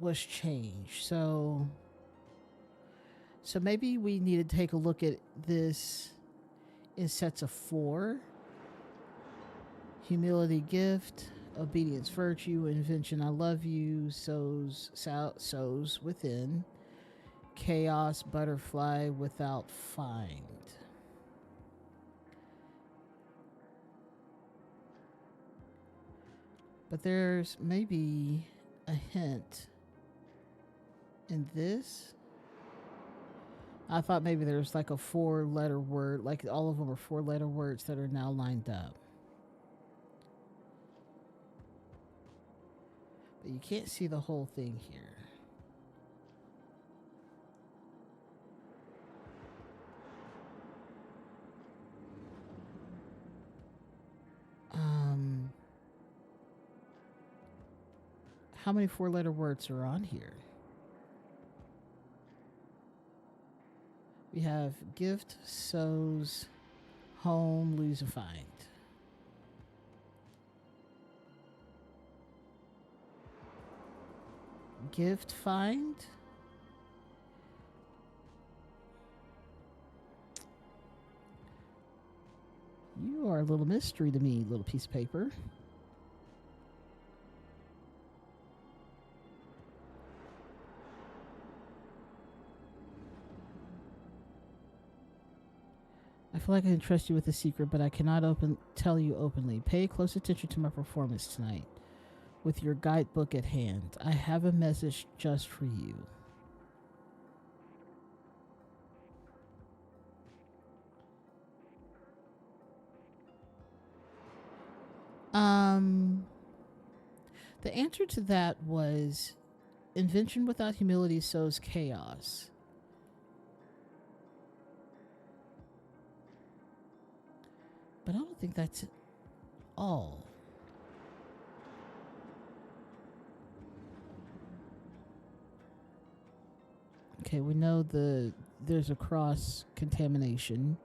was changed. So maybe we need to take a look at this in sets of 4. Humility, gift, obedience, virtue, invention, I love you, sows within, chaos, butterfly, without, find. But there's maybe a hint in this. I thought maybe there's like a 4-letter word, like all of them are 4-letter words that are now lined up. But you can't see the whole thing here. How many 4-letter words are on here? We have gift, sows, home, lose, and find. Gift, find. You are a little mystery to me, little piece of paper. I feel like I can trust you with a secret, but I cannot tell you openly. Pay close attention to my performance tonight. With your guidebook at hand, I have a message just for you. The answer to that was invention without humility sows chaos. But I don't think that's all. Okay, we know there's a cross contamination.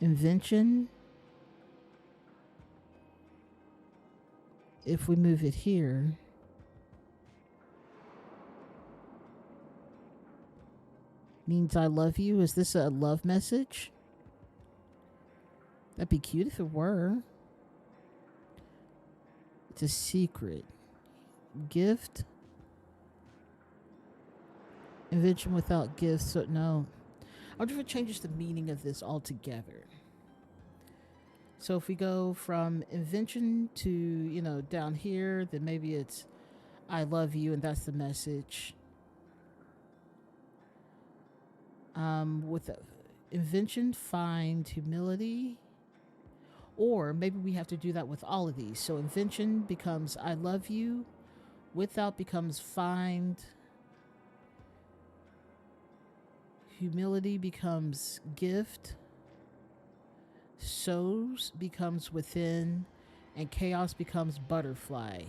Invention. If we move it here, means I love you. Is this a love message? That'd be cute if it were. It's a secret. Gift. Invention without gifts. So no. I wonder if it changes the meaning of this altogether. So if we go from invention to, down here, then maybe it's I love you and that's the message. With invention, find, humility. Or maybe we have to do that with all of these. So invention becomes I love you. Without becomes find. Humility becomes gift. Sows becomes within. And chaos becomes butterfly.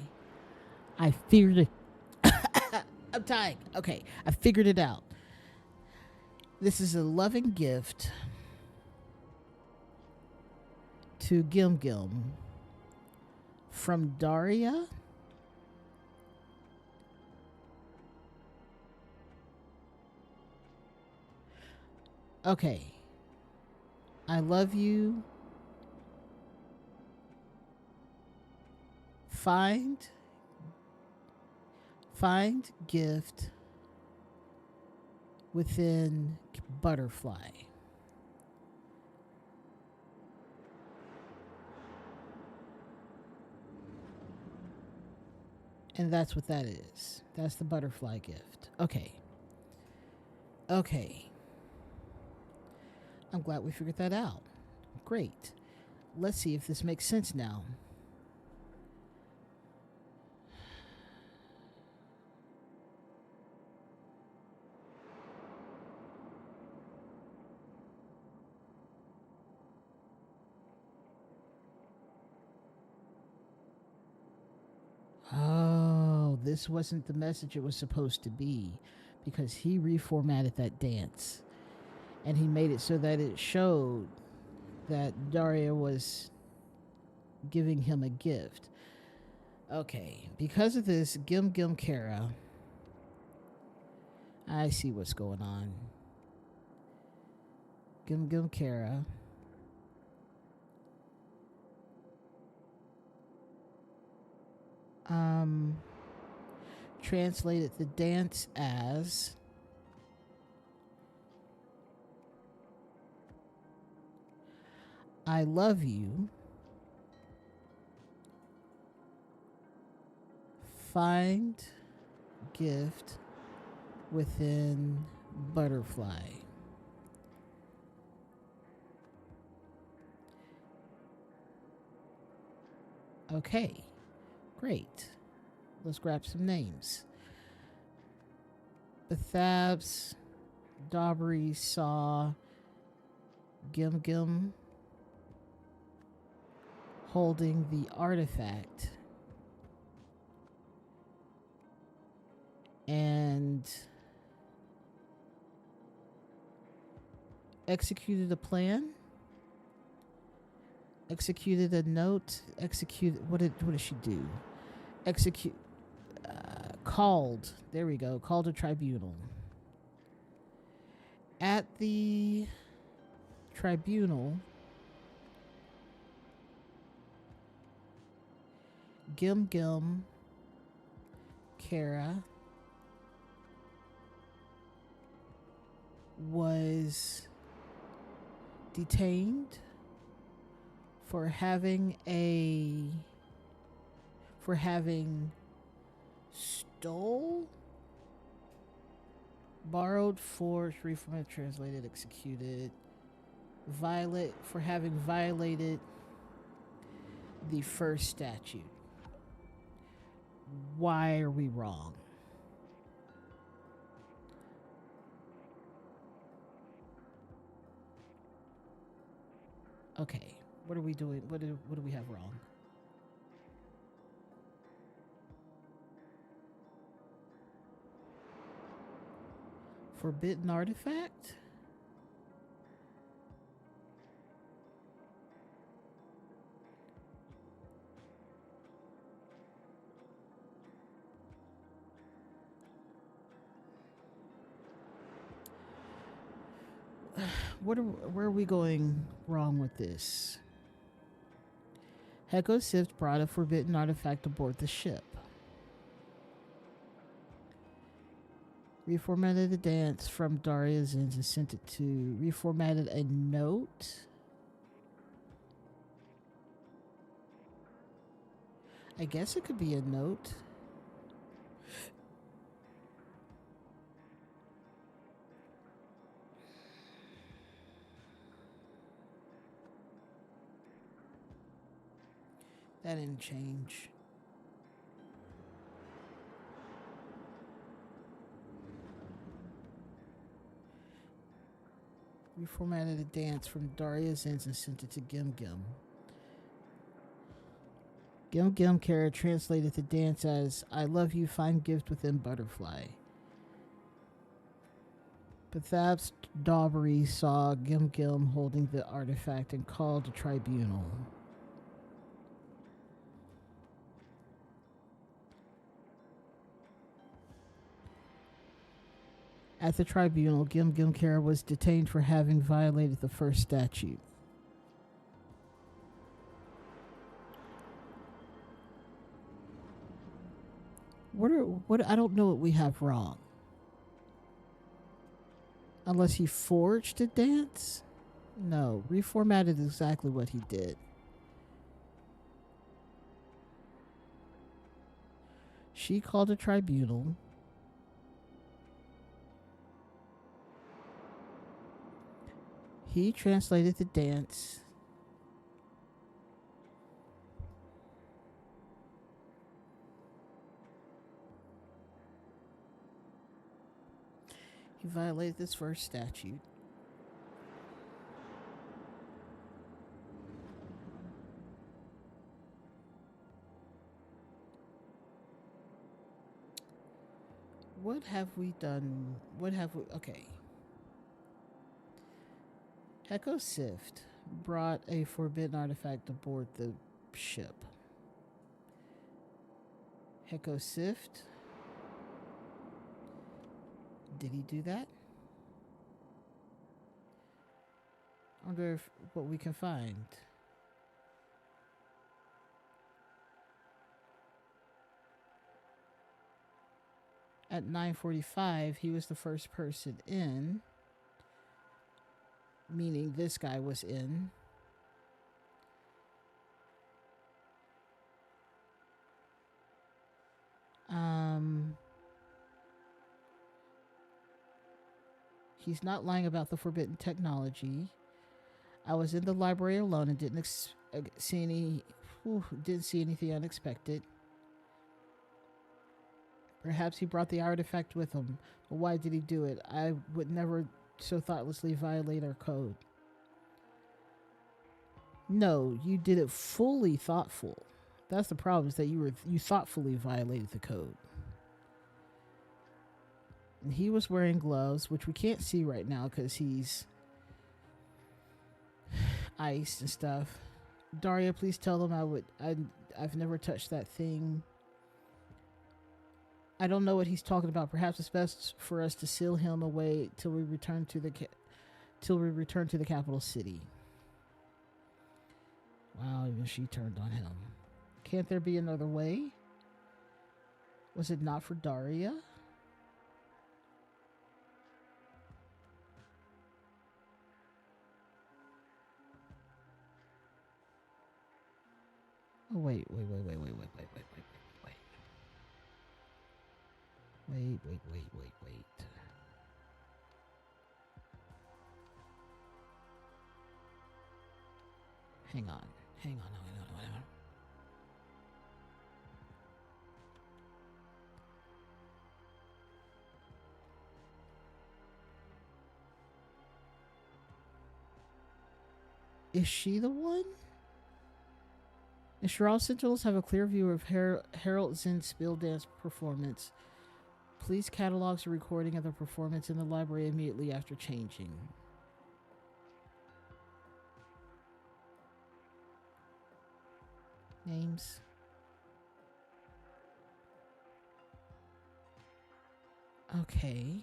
I figured it. I'm dying. Okay, I figured it out. This is a loving gift to Gim Gim from Daria. Okay. I love you. Find. Find gift within butterfly. And that's what that is. That's the butterfly gift. Okay. Okay. I'm glad we figured that out. Great. Let's see if this makes sense now. Oh, this wasn't the message it was supposed to be, because he reformatted that dance and he made it so that it showed that Daria was giving him a gift. Okay, because of this, Gim Gim Kara, I see what's going on. Gim Gim Kara translated the dance as I love you, find gift within butterfly. Okay, great. Let's grab some names. Bethabs, Daubrey saw Gim Gim holding the artifact and executed a plan, executed a note, what did she do? Called, there we go, called a tribunal. At the tribunal, Gim Gim Kara was detained for having borrowed, forged, reformatted, translated, executed, for having violated the first statute. Why are we wrong? Okay, what are we doing? What do we have wrong? Forbidden artifact? Where are we going wrong with this? Heko Sift brought a forbidden artifact aboard the ship. Reformatted the dance from Daria's ends and sent it to... Reformatted a note? I guess it could be a note. That didn't change. Reformatted a dance from Daria's ends and sent it to Gim Gim. Gim Gim Kara translated the dance as I love you, find gift within butterfly. Bethabs Daubrey saw Gim Gim holding the artifact and called a tribunal. At the tribunal, Gim Gim Kara was detained for having violated the first statute. what I don't know what we have wrong. Unless he forged a dance? No, reformatted exactly what he did. She called a tribunal. He translated the dance. He violated this first statute. What have we done? What have we... Okay. Echo Sift brought a forbidden artifact aboard the ship. Echo Sift. Did he do that? I wonder what we can find. At 9:45, he was the first person in, meaning this guy was in. He's not lying about the forbidden technology. I was in the library alone and didn't see anything unexpected. Perhaps he brought the artifact with him, but why did he do it? I would never so thoughtlessly violate our code. No, you did it fully thoughtful. That's the problem, is that you thoughtfully violated the code. And he was wearing gloves, which we can't see right now because he's iced and stuff. Daria, please tell them I've never touched that thing. I don't know what he's talking about. Perhaps it's best for us to seal him away till we return to the capital city. Wow, even she turned on him. Can't there be another way? Was it not for Daria? Oh, wait. Wait. Hang on. Is she the one? Ensure all Sentinels have a clear view of Harold Zinn's spill dance performance. Please catalog the recording of the performance in the library immediately after changing. Names. Okay.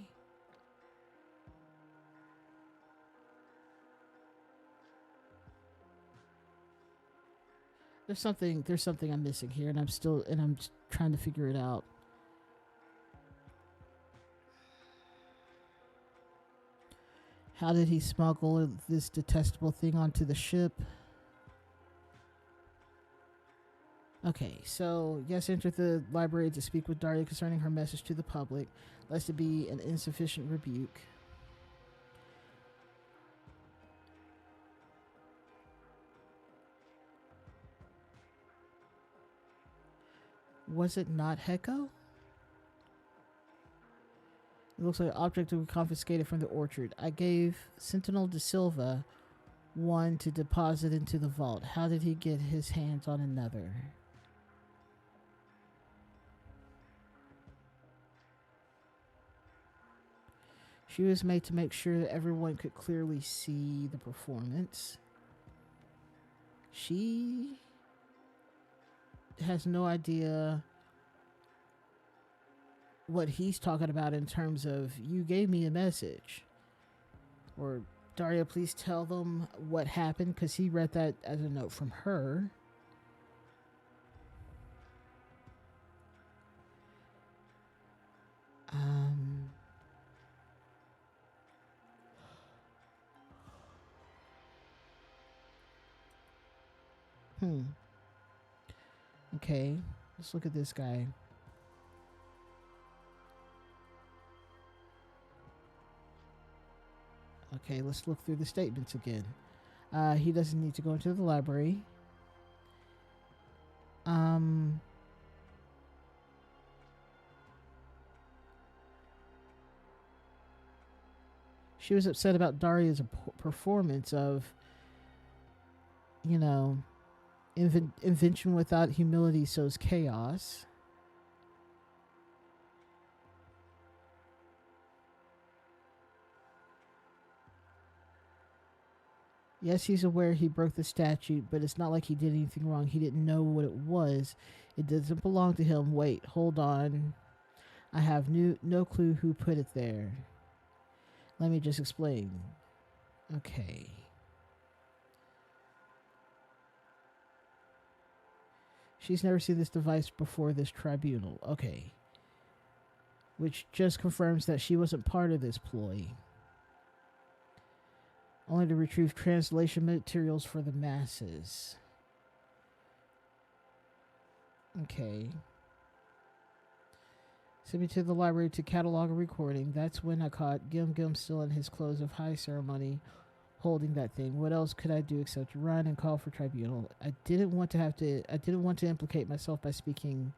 There's something I'm missing here, and I'm trying to figure it out. How did he smuggle this detestable thing onto the ship? Okay, so yes, enter the library to speak with Daria concerning her message to the public, lest it be an insufficient rebuke. Was it not Heko? It looks like an object we confiscated from the orchard. I gave Sentinel de Silva one to deposit into the vault. How did he get his hands on another? She was made to make sure that everyone could clearly see the performance. She has no idea what he's talking about in terms of, you gave me a message. Or, Daria, please tell them what happened, because he read that as a note from her. Hmm. Okay. Let's look at this guy. Okay, let's look through the statements again. He doesn't need to go into the library. Um, she was upset about Daria's performance of, you know, invention without humility sows chaos. Yes, he's aware he broke the statute, but it's not like he did anything wrong. He didn't know what it was. It doesn't belong to him. Wait, hold on. I have no clue who put it there. Let me just explain. Okay. She's never seen this device before this tribunal. Okay. Which just confirms that she wasn't part of this ploy. Only to retrieve translation materials for the masses. Okay. Sent me to the library to catalog a recording. That's when I caught Gim Gim still in his clothes of high ceremony, holding that thing. What else could I do except run and call for tribunal? I didn't want to implicate myself by speaking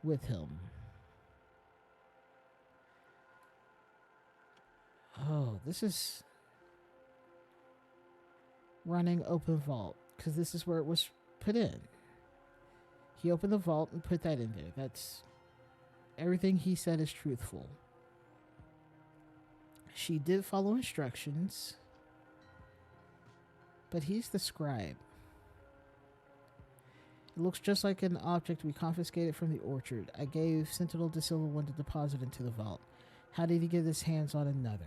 with him. Oh, this is running open vault, because this is where it was put in. He opened the vault and put that in there. That's everything he said is truthful. She did follow instructions, but he's the scribe. It looks just like an object we confiscated from the orchard. I gave Sentinel De Silva one to deposit into the vault. How did he get his hands on another?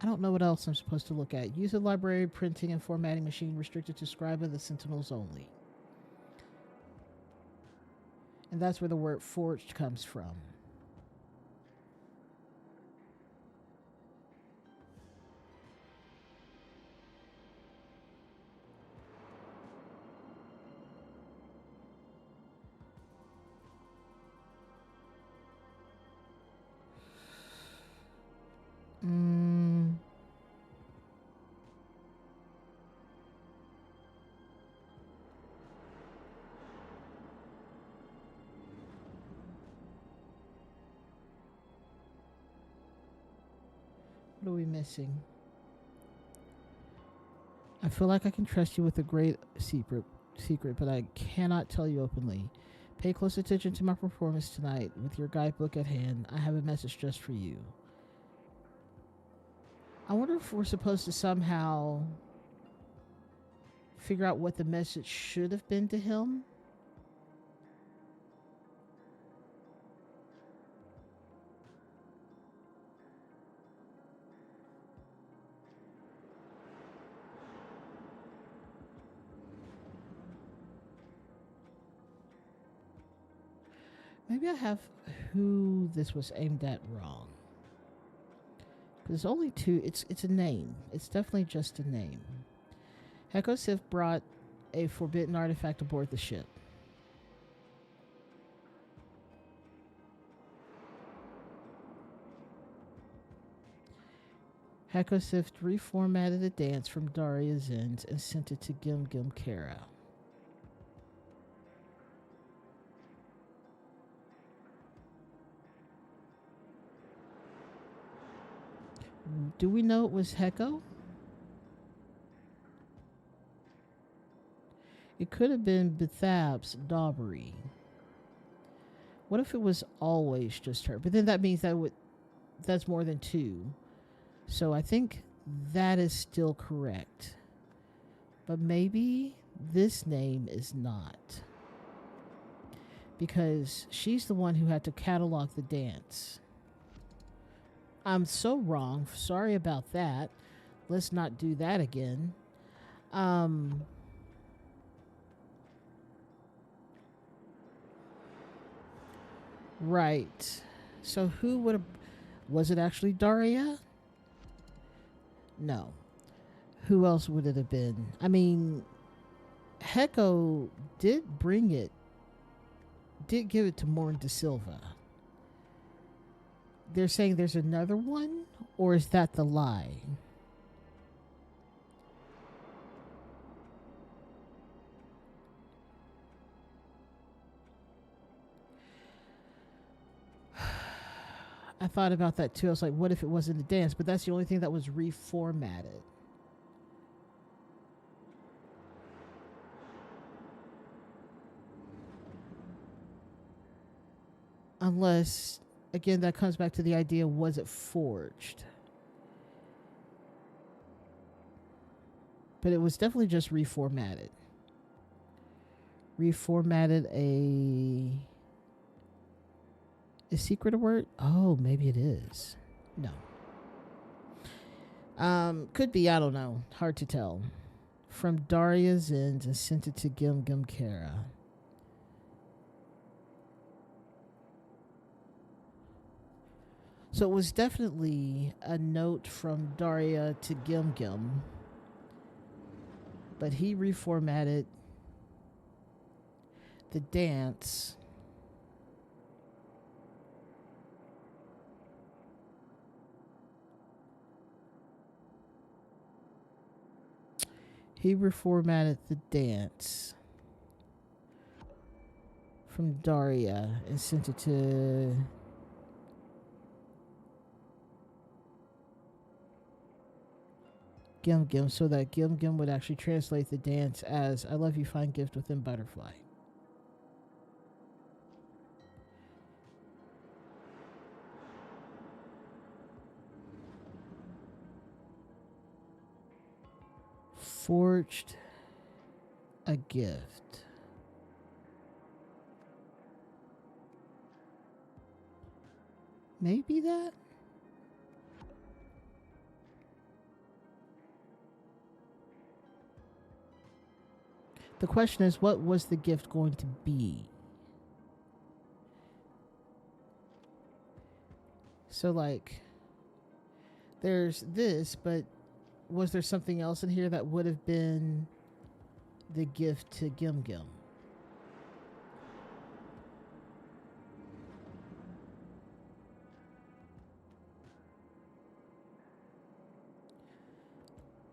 I don't know what else I'm supposed to look at. Use a library printing and formatting machine restricted to scribe of the Sentinels only. And that's where the word forged comes from. Mm. What are we missing? I feel like I can trust you with a great secret, but I cannot tell you openly. Pay close attention to my performance tonight. With your guidebook at hand, I have a message just for you. I wonder if we're supposed to somehow figure out what the message should have been to him. Maybe I have who this was aimed at wrong. There's only two. It's a name. It's definitely just a name. Heko Sif brought a forbidden artifact aboard the ship. Heko Sif reformatted a dance from Daria's ends and sent it to Gim Gim Kara. Do we know it was Heko? It could have been Bethab's Daubery. What if it was always just her? But then that means that's more than two. So I think that is still correct. But maybe this name is not. because she's the one who had to catalog the dance. I'm so wrong. Sorry about that. Let's not do that again. Um, right. So who would have. Was it actually Daria? No. Who else would it have been? I mean, Heko did bring it, did give it to Morn De Silva. They're saying there's another one? Or is that the lie? I thought about that too. I was like, what if it wasn't a dance? But that's the only thing that was reformatted. Unless, again, that comes back to the idea, was it forged? But it was definitely just reformatted. Reformatted a. Is secret a word? Oh, maybe it is. No. Could be, I don't know. Hard to tell. From Daria's end and sent it to Gim Gim Kara. So it was definitely a note from Daria to Gim Gim. But he reformatted the dance. He reformatted the dance from Daria and sent it to Gim Gim so that Gim Gim would actually translate the dance as I love you, find gift within butterfly. Forged a gift. Maybe that? The question is, what was the gift going to be? So, like, there's this, but was there something else in here that would have been the gift to Gim Gim?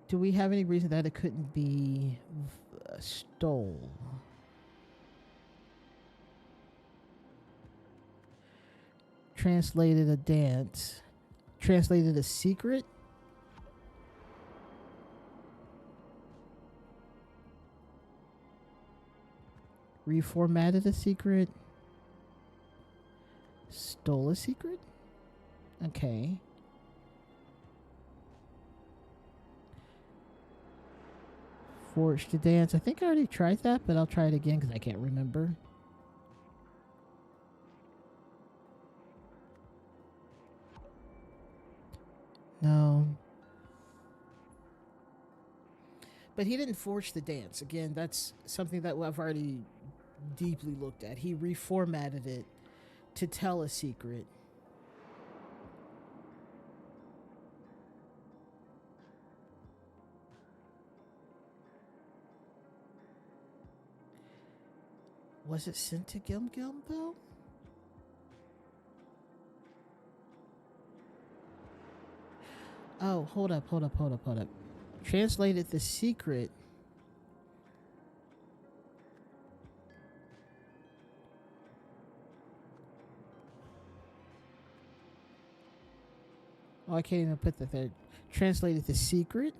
Do we have any reason that it couldn't be stole? Translated a dance. Translated a secret? Reformatted a secret? Stole a secret? Okay. Forged to dance. I think I already tried that, but I'll try it again because I can't remember. No. But he didn't forge the dance. Again, that's something that I've already deeply looked at. He reformatted it to tell a secret. Was it sent to Gim Gim, though? Oh, hold up. Translated the secret. Oh, I can't even put that there. Translated the secret.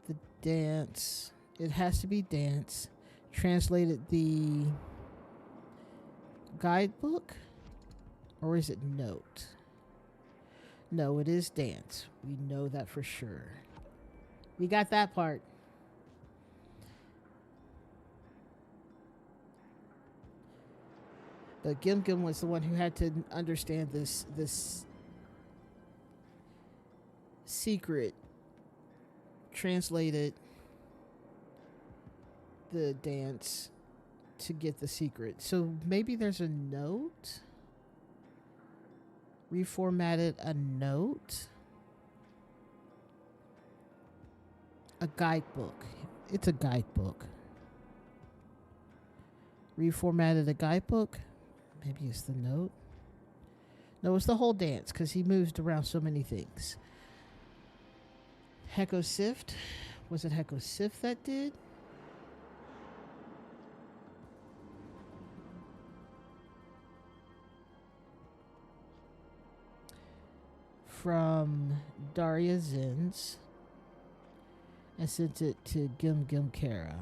The dance. It has to be dance. Translated the guidebook. Or is it note? No, it is dance. We know that for sure. We got that part. But Gim Gim was the one who had to understand this secret, translated the dance to get the secret. So maybe there's a note. Reformatted a note. A guidebook. It's a guidebook. Reformatted a guidebook. Maybe it's the note. No, it's the whole dance because he moved around so many things. Heko Sift. Was it Heko Sift that did? From Daria Zins and sent it to Gim Gim Kara.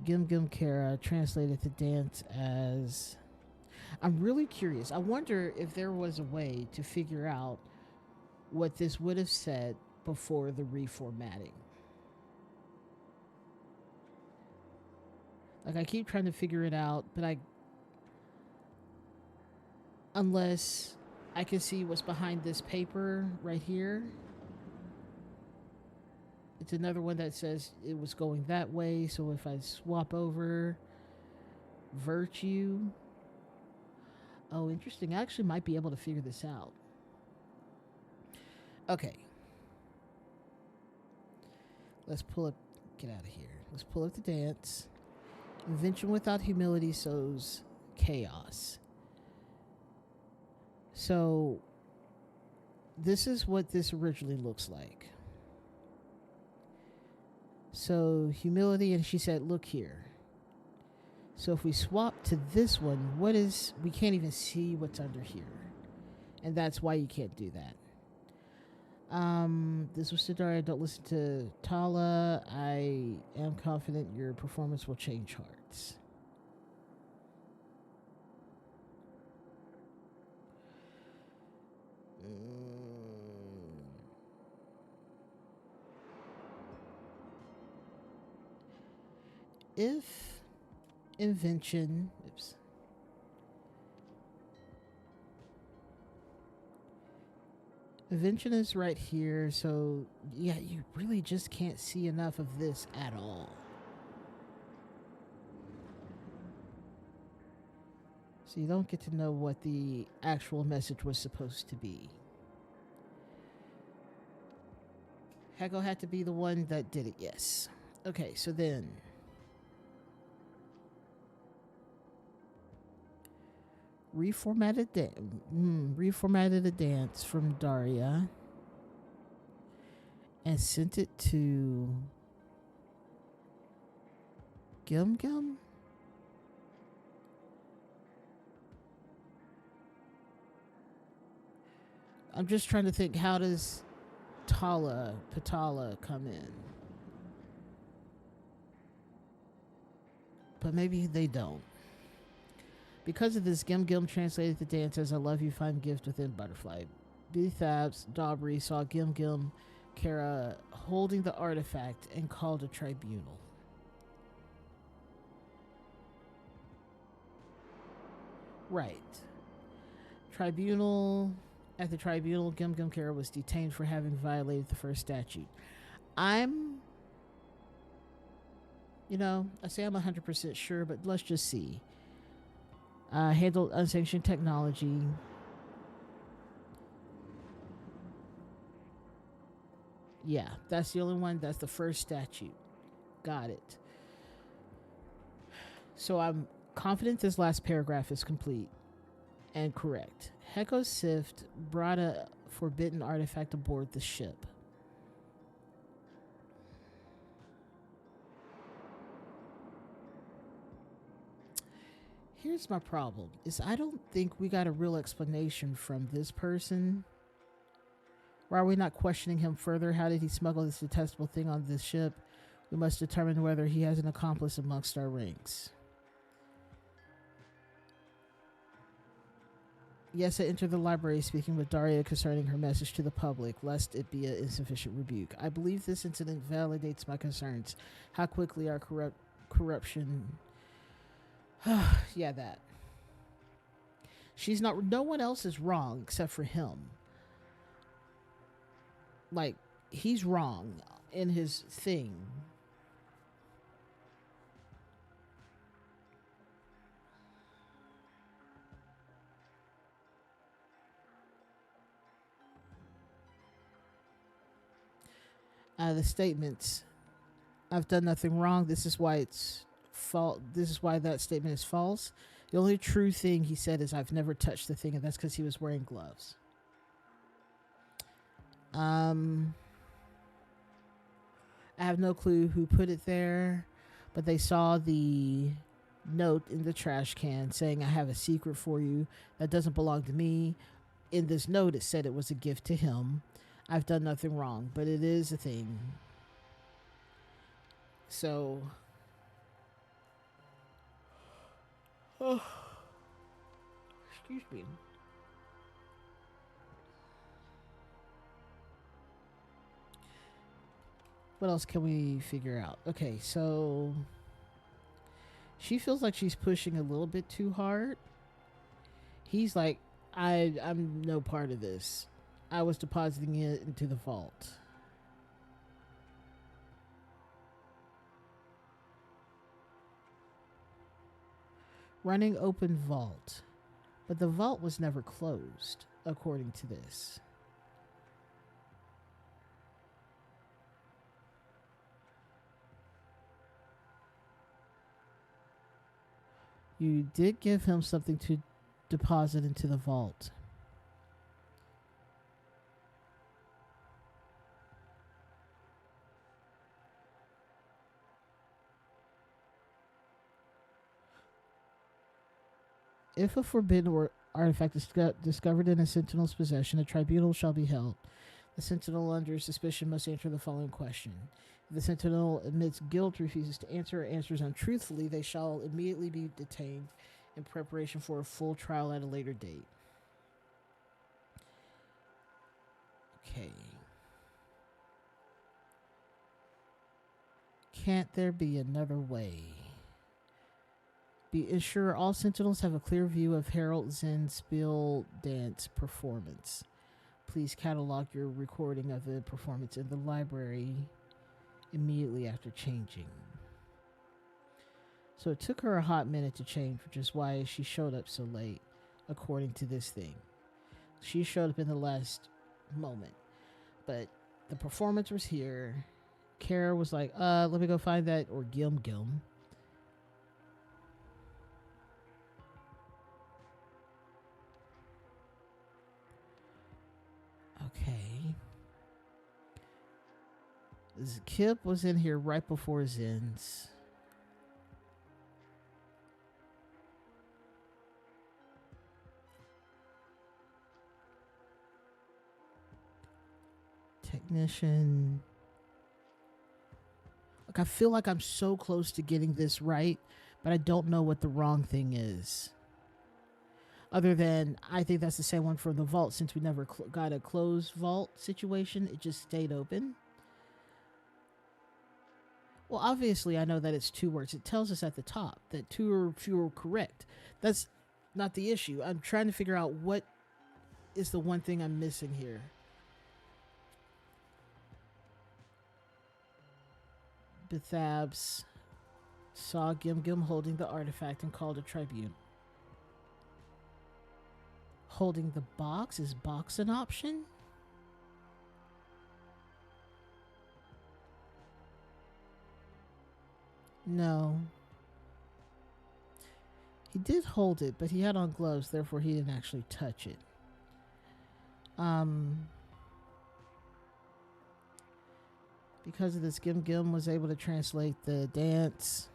Gim Gim Kara translated the dance as... I'm really curious. I wonder if there was a way to figure out what this would have said before the reformatting. Like, I keep trying to figure it out, but unless I can see what's behind this paper right here. It's another one that says it was going that way. So if I swap over virtue. Oh, interesting. I actually might be able to figure this out. Okay. Let's pull up. Get out of here. Let's pull up the dance. Invention without humility sows chaos. So this is what this originally looks like. So humility, and she said, look here. So if we swap to this one, we can't even see what's under here. And that's why you can't do that. This was Siddhartha. Don't listen to Tala. I am confident your performance will change hearts. If invention, invention is right here, so yeah, you really just can't see enough of this at all. So you don't get to know what the actual message was supposed to be. Heko had to be the one that did it, yes. Okay, so then reformatted a dance from Daria and sent it to Gim Gim. I'm just trying to think, how does Patala come in? But maybe they don't. Because of this, Gim Gim translated the dance as I love you, find gift within butterfly. Bethabs Dobry saw Gim Gim Kara holding the artifact and called a tribunal. Right. At the tribunal, Gim Gim Kara was detained for having violated the first statute. I say I'm 100% sure, but let's just see. Handled unsanctioned technology. Yeah, that's the only one. That's the first statute. Got it. So I'm confident this last paragraph is complete and correct. Heko Sift brought a forbidden artifact aboard the ship. Here's my problem, is I don't think we got a real explanation from this person. Why are we not questioning him further? How did he smuggle this detestable thing on this ship? We must determine whether he has an accomplice amongst our ranks. Yes, I entered the library speaking with Daria concerning her message to the public, lest it be an insufficient rebuke. I believe this incident validates my concerns. How quickly our corrupt corruption. Yeah, that. She's not. No one else is wrong except for him. Like, he's wrong in his thing. The statements, I've done nothing wrong. This is why it's fault. This is why that statement is false. The only true thing he said is I've never touched the thing, and that's because he was wearing gloves. I have no clue who put it there, but they saw the note in the trash can saying, I have a secret for you that doesn't belong to me. In this note, it said it was a gift to him. I've done nothing wrong, but it is a thing. So, excuse me. What else can we figure out? Okay, so she feels like she's pushing a little bit too hard. He's like, I'm no part of this. I was depositing it into the vault. Running open vault. But the vault was never closed, according to this. You did give him something to deposit into the vault. If a forbidden artifact is discovered in a sentinel's possession, a tribunal shall be held. The sentinel under suspicion must answer the following question. If the sentinel admits guilt, refuses to answer, or answers untruthfully, they shall immediately be detained in preparation for a full trial at a later date. Okay. Can't there be another way? Be ensure all sentinels have a clear view of Harold Zen's spiel dance performance. Please catalog your recording of the performance in the library immediately after changing. So it took her a hot minute to change, which is why she showed up so late, according to this thing. She showed up in the last moment. But the performance was here. Kara was like, let me go find that, or Gim. Okay. Kip was in here right before Zen's. Technician. Like, I feel like I'm so close to getting this right, but I don't know what the wrong thing is. Other than, I think that's the same one for the vault, since we never got a closed vault situation. It just stayed open. Well, obviously, I know that it's 2 words. It tells us at the top that 2 or fewer correct. That's not the issue. I'm trying to figure out what is the one thing I'm missing here. Bethabs saw Gim holding the artifact and called a tribune. Holding the box? Is box an option? No. He did hold it, but he had on gloves, therefore he didn't actually touch it. Because of this, Gim was able to translate the dance.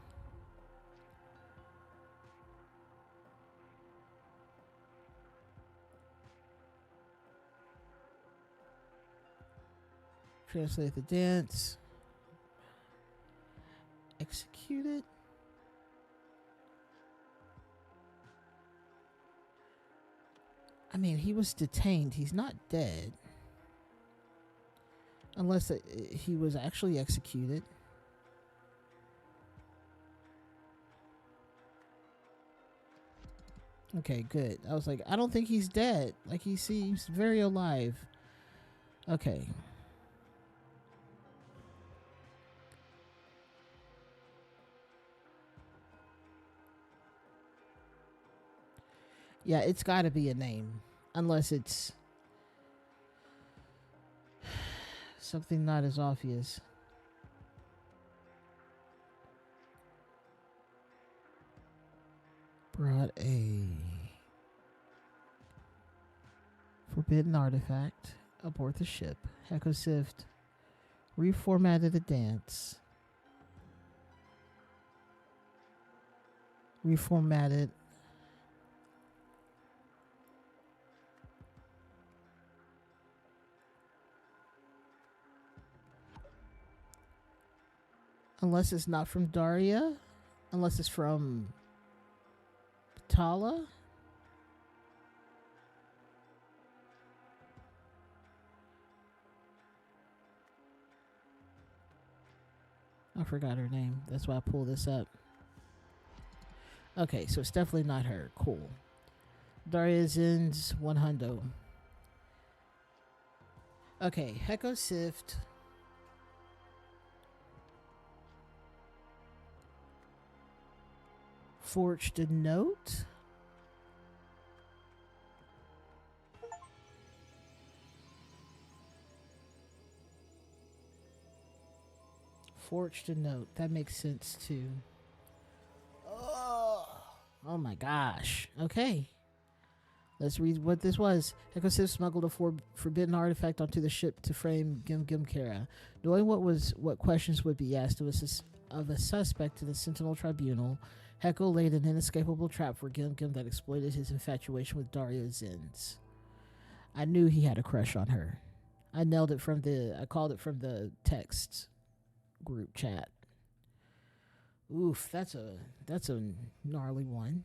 Translate the dance. Execute it. I mean, he was detained. He's not dead. Unless he was actually executed. Okay, good. I was like, I don't think he's dead. Like, he seems very alive. Okay. Yeah, it's got to be a name. Unless it's something not as obvious. Brought a forbidden artifact aboard the ship. Hekosift reformatted a dance. Reformatted. Unless it's not from Daria. Unless it's from Tala. I forgot her name. That's why I pulled this up. Okay, so it's definitely not her. Cool. Daria Zin's 100. Okay, Heko Sift. Forged a note. Forged a note. That makes sense too. Oh my gosh. Okay. Let's read what this was. Ecosystem smuggled a forbidden artifact onto the ship to frame Gim Gimkara. Knowing what questions would be asked of a suspect in the Sentinel Tribunal, Heko laid an inescapable trap for Gim Gim that exploited his infatuation with Daria Zins. I knew he had a crush on her. I called it from the text group chat. Oof, that's a gnarly one.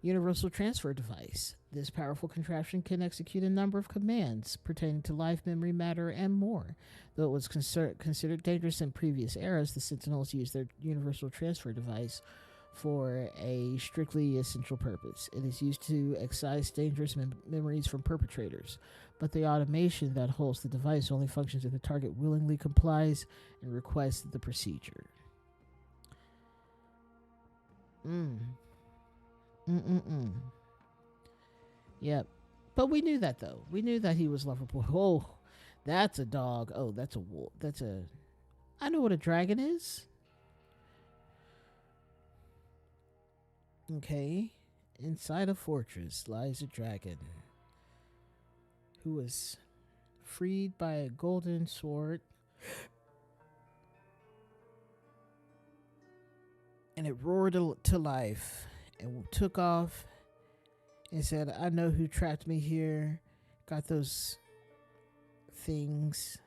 Universal transfer device. This powerful contraption can execute a number of commands pertaining to life, memory, matter, and more. Though it was considered dangerous in previous eras, the Sentinels used their universal transfer device for a strictly essential purpose. It is used to excise dangerous memories from perpetrators, but the automation that holds the device only functions if the target willingly complies and requests the procedure. Mm-mm-mm. Yep. But we knew that, though. We knew that he was lovable. Oh, that's a dog. Oh, that's a wolf. I know what a dragon is. Okay. Inside a fortress lies a dragon who was freed by a golden sword. And it roared to life and took off and said, I know who trapped me here, got those things,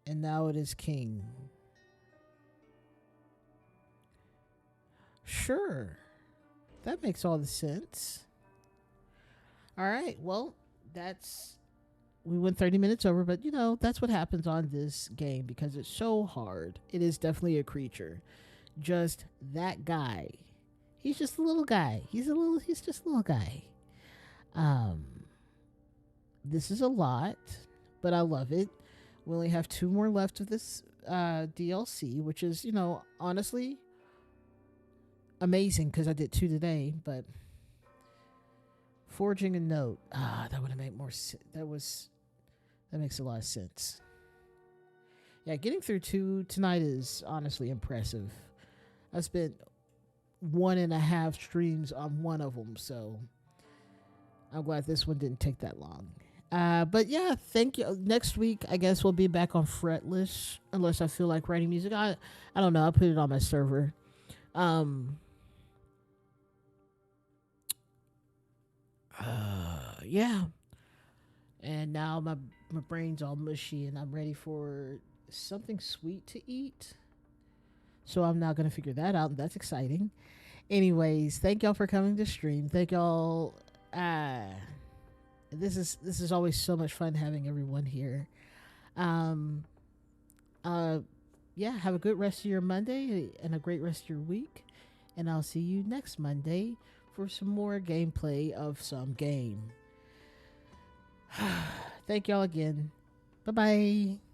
and now it is king. Sure. That makes all the sense. All right. Well, we went 30 minutes over, but that's what happens on this game because it's so hard. It is definitely a creature. Just that guy. He's just a little guy. He's just a little guy. Um this is a lot, but I love it. We only have 2 more left of this DLC, which is, honestly amazing because I did 2 today, but forging a note. That would have made more sense. That makes a lot of sense. Yeah, getting through 2 tonight is honestly impressive. I spent 1.5 streams on one of them, so I'm glad this one didn't take that long. But yeah, thank you. Next week, I guess we'll be back on Fretless, unless I feel like writing music. I don't know. I'll put it on my server. Yeah. And now my brain's all mushy, and I'm ready for something sweet to eat. So I'm now gonna figure that out, and that's exciting. Anyways, thank y'all for coming to stream. Thank y'all. This is always so much fun having everyone here. Um, yeah, have a good rest of your Monday and a great rest of your week. And I'll see you next Monday for some more gameplay of some game. Thank y'all again. Bye bye.